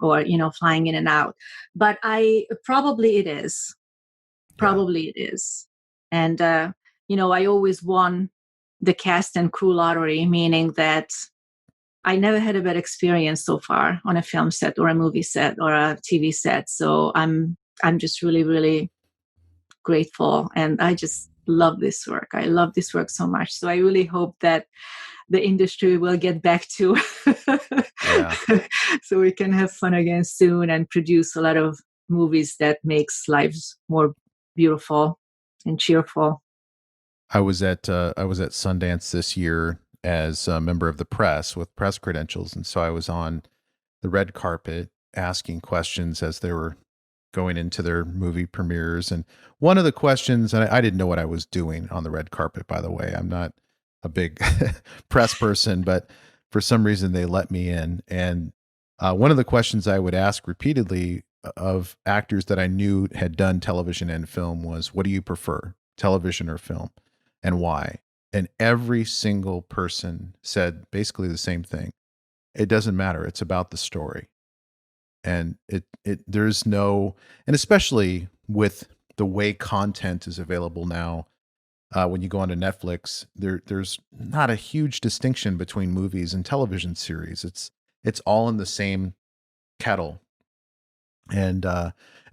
A: or flying in and out. But I probably it is,
B: Yeah.
A: probably it is, and I always won the cast and crew lottery, meaning that I never had a bad experience so far on a film set or a movie set or a TV set. So I'm just really, really grateful. And I just love this work. I love this work so much. So I really hope that the industry will get back to
B: Yeah.
A: so we can have fun again soon and produce a lot of movies that makes lives more beautiful and cheerful.
B: I was at Sundance this year as a member of the press with press credentials, and so I was on the red carpet asking questions as they were going into their movie premieres. And one of the questions, and I didn't know what I was doing on the red carpet, by the way. I'm not a big press person, but for some reason they let me in. And one of the questions I would ask repeatedly of actors that I knew had done television and film was, what do you prefer, television or film, and why? And every single person said basically the same thing. It doesn't matter. It's about the story. And there's no, and especially with the way content is available now, when you go onto Netflix, there's not a huge distinction between movies and television series. It's all in the same kettle. And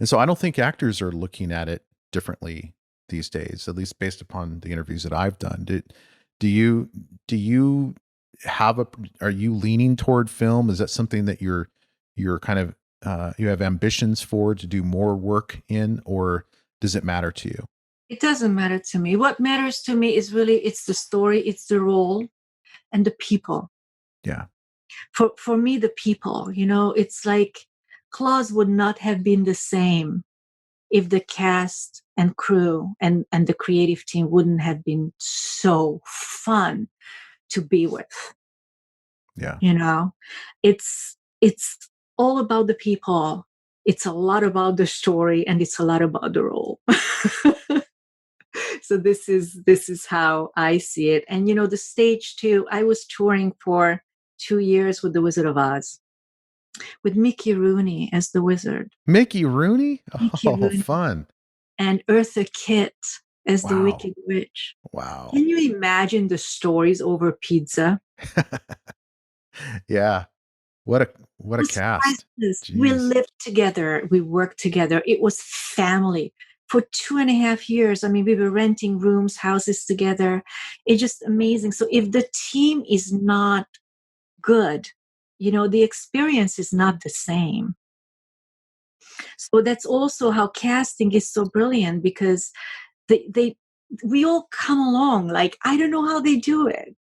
B: so I don't think actors are looking at it differently these days, at least based upon the interviews that I've done. Do you do you have a are you leaning toward film? Is that something that you're kind of you have ambitions for to do more work in, or does it matter to you?
A: It doesn't matter to me. What matters to me is really, it's the story, it's the role, and the people.
B: Yeah.
A: For me, the people, it's like Claus would not have been the same if the cast and crew and the creative team wouldn't have been so fun to be with.
B: Yeah.
A: It's all about the people. It's a lot about the story, and it's a lot about the role. So this is how I see it. And the stage too, I was touring for 2 years with the Wizard of Oz, with Mickey Rooney as the wizard.
B: Mickey Rooney?
A: Mickey
B: Oh,
A: Rooney.
B: fun.
A: And Eartha Kitt as the
B: Wow.
A: Wicked Witch.
B: Wow.
A: Can you imagine the stories over pizza?
B: Yeah. What a cast.
A: We
B: Jeez.
A: lived together. We worked together. It was family. For 2.5 years, I mean, we were renting rooms, houses together. It's just amazing. So if the team is not good, the experience is not the same. So that's also how casting is so brilliant, because we all come along. Like, I don't know how they do it.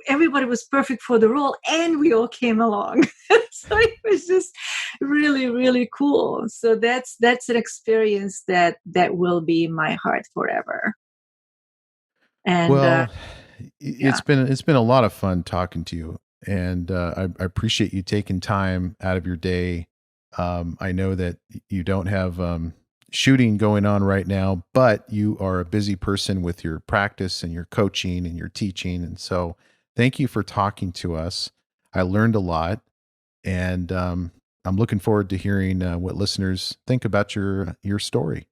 A: Everybody was perfect for the role, and we all came along. So it was just really, really cool. So that's an experience that will be in my heart forever. And
B: Well,
A: yeah.
B: it's been a lot of fun talking to you, and I appreciate you taking time out of your day. I know that you don't have shooting going on right now, but you are a busy person with your practice and your coaching and your teaching, and so thank you for talking to us. I learned a lot, and I'm looking forward to hearing what listeners think about your story.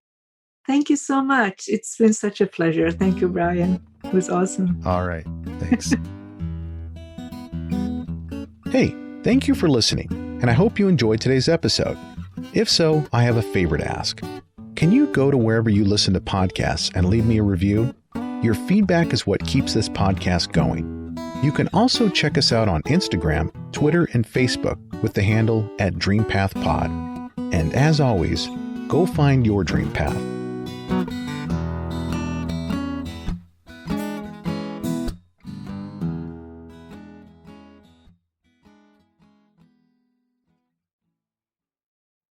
A: Thank you so much. It's been such a pleasure. Thank you, Brian. It was awesome.
B: All right. Thanks. Hey, thank you for listening, and I hope you enjoyed today's episode. If so, I have a favor to ask. Can you go to wherever you listen to podcasts and leave me a review? Your feedback is what keeps this podcast going. You can also check us out on Instagram, Twitter, and Facebook with the handle @DreamPathPod. And as always, go find your dream path.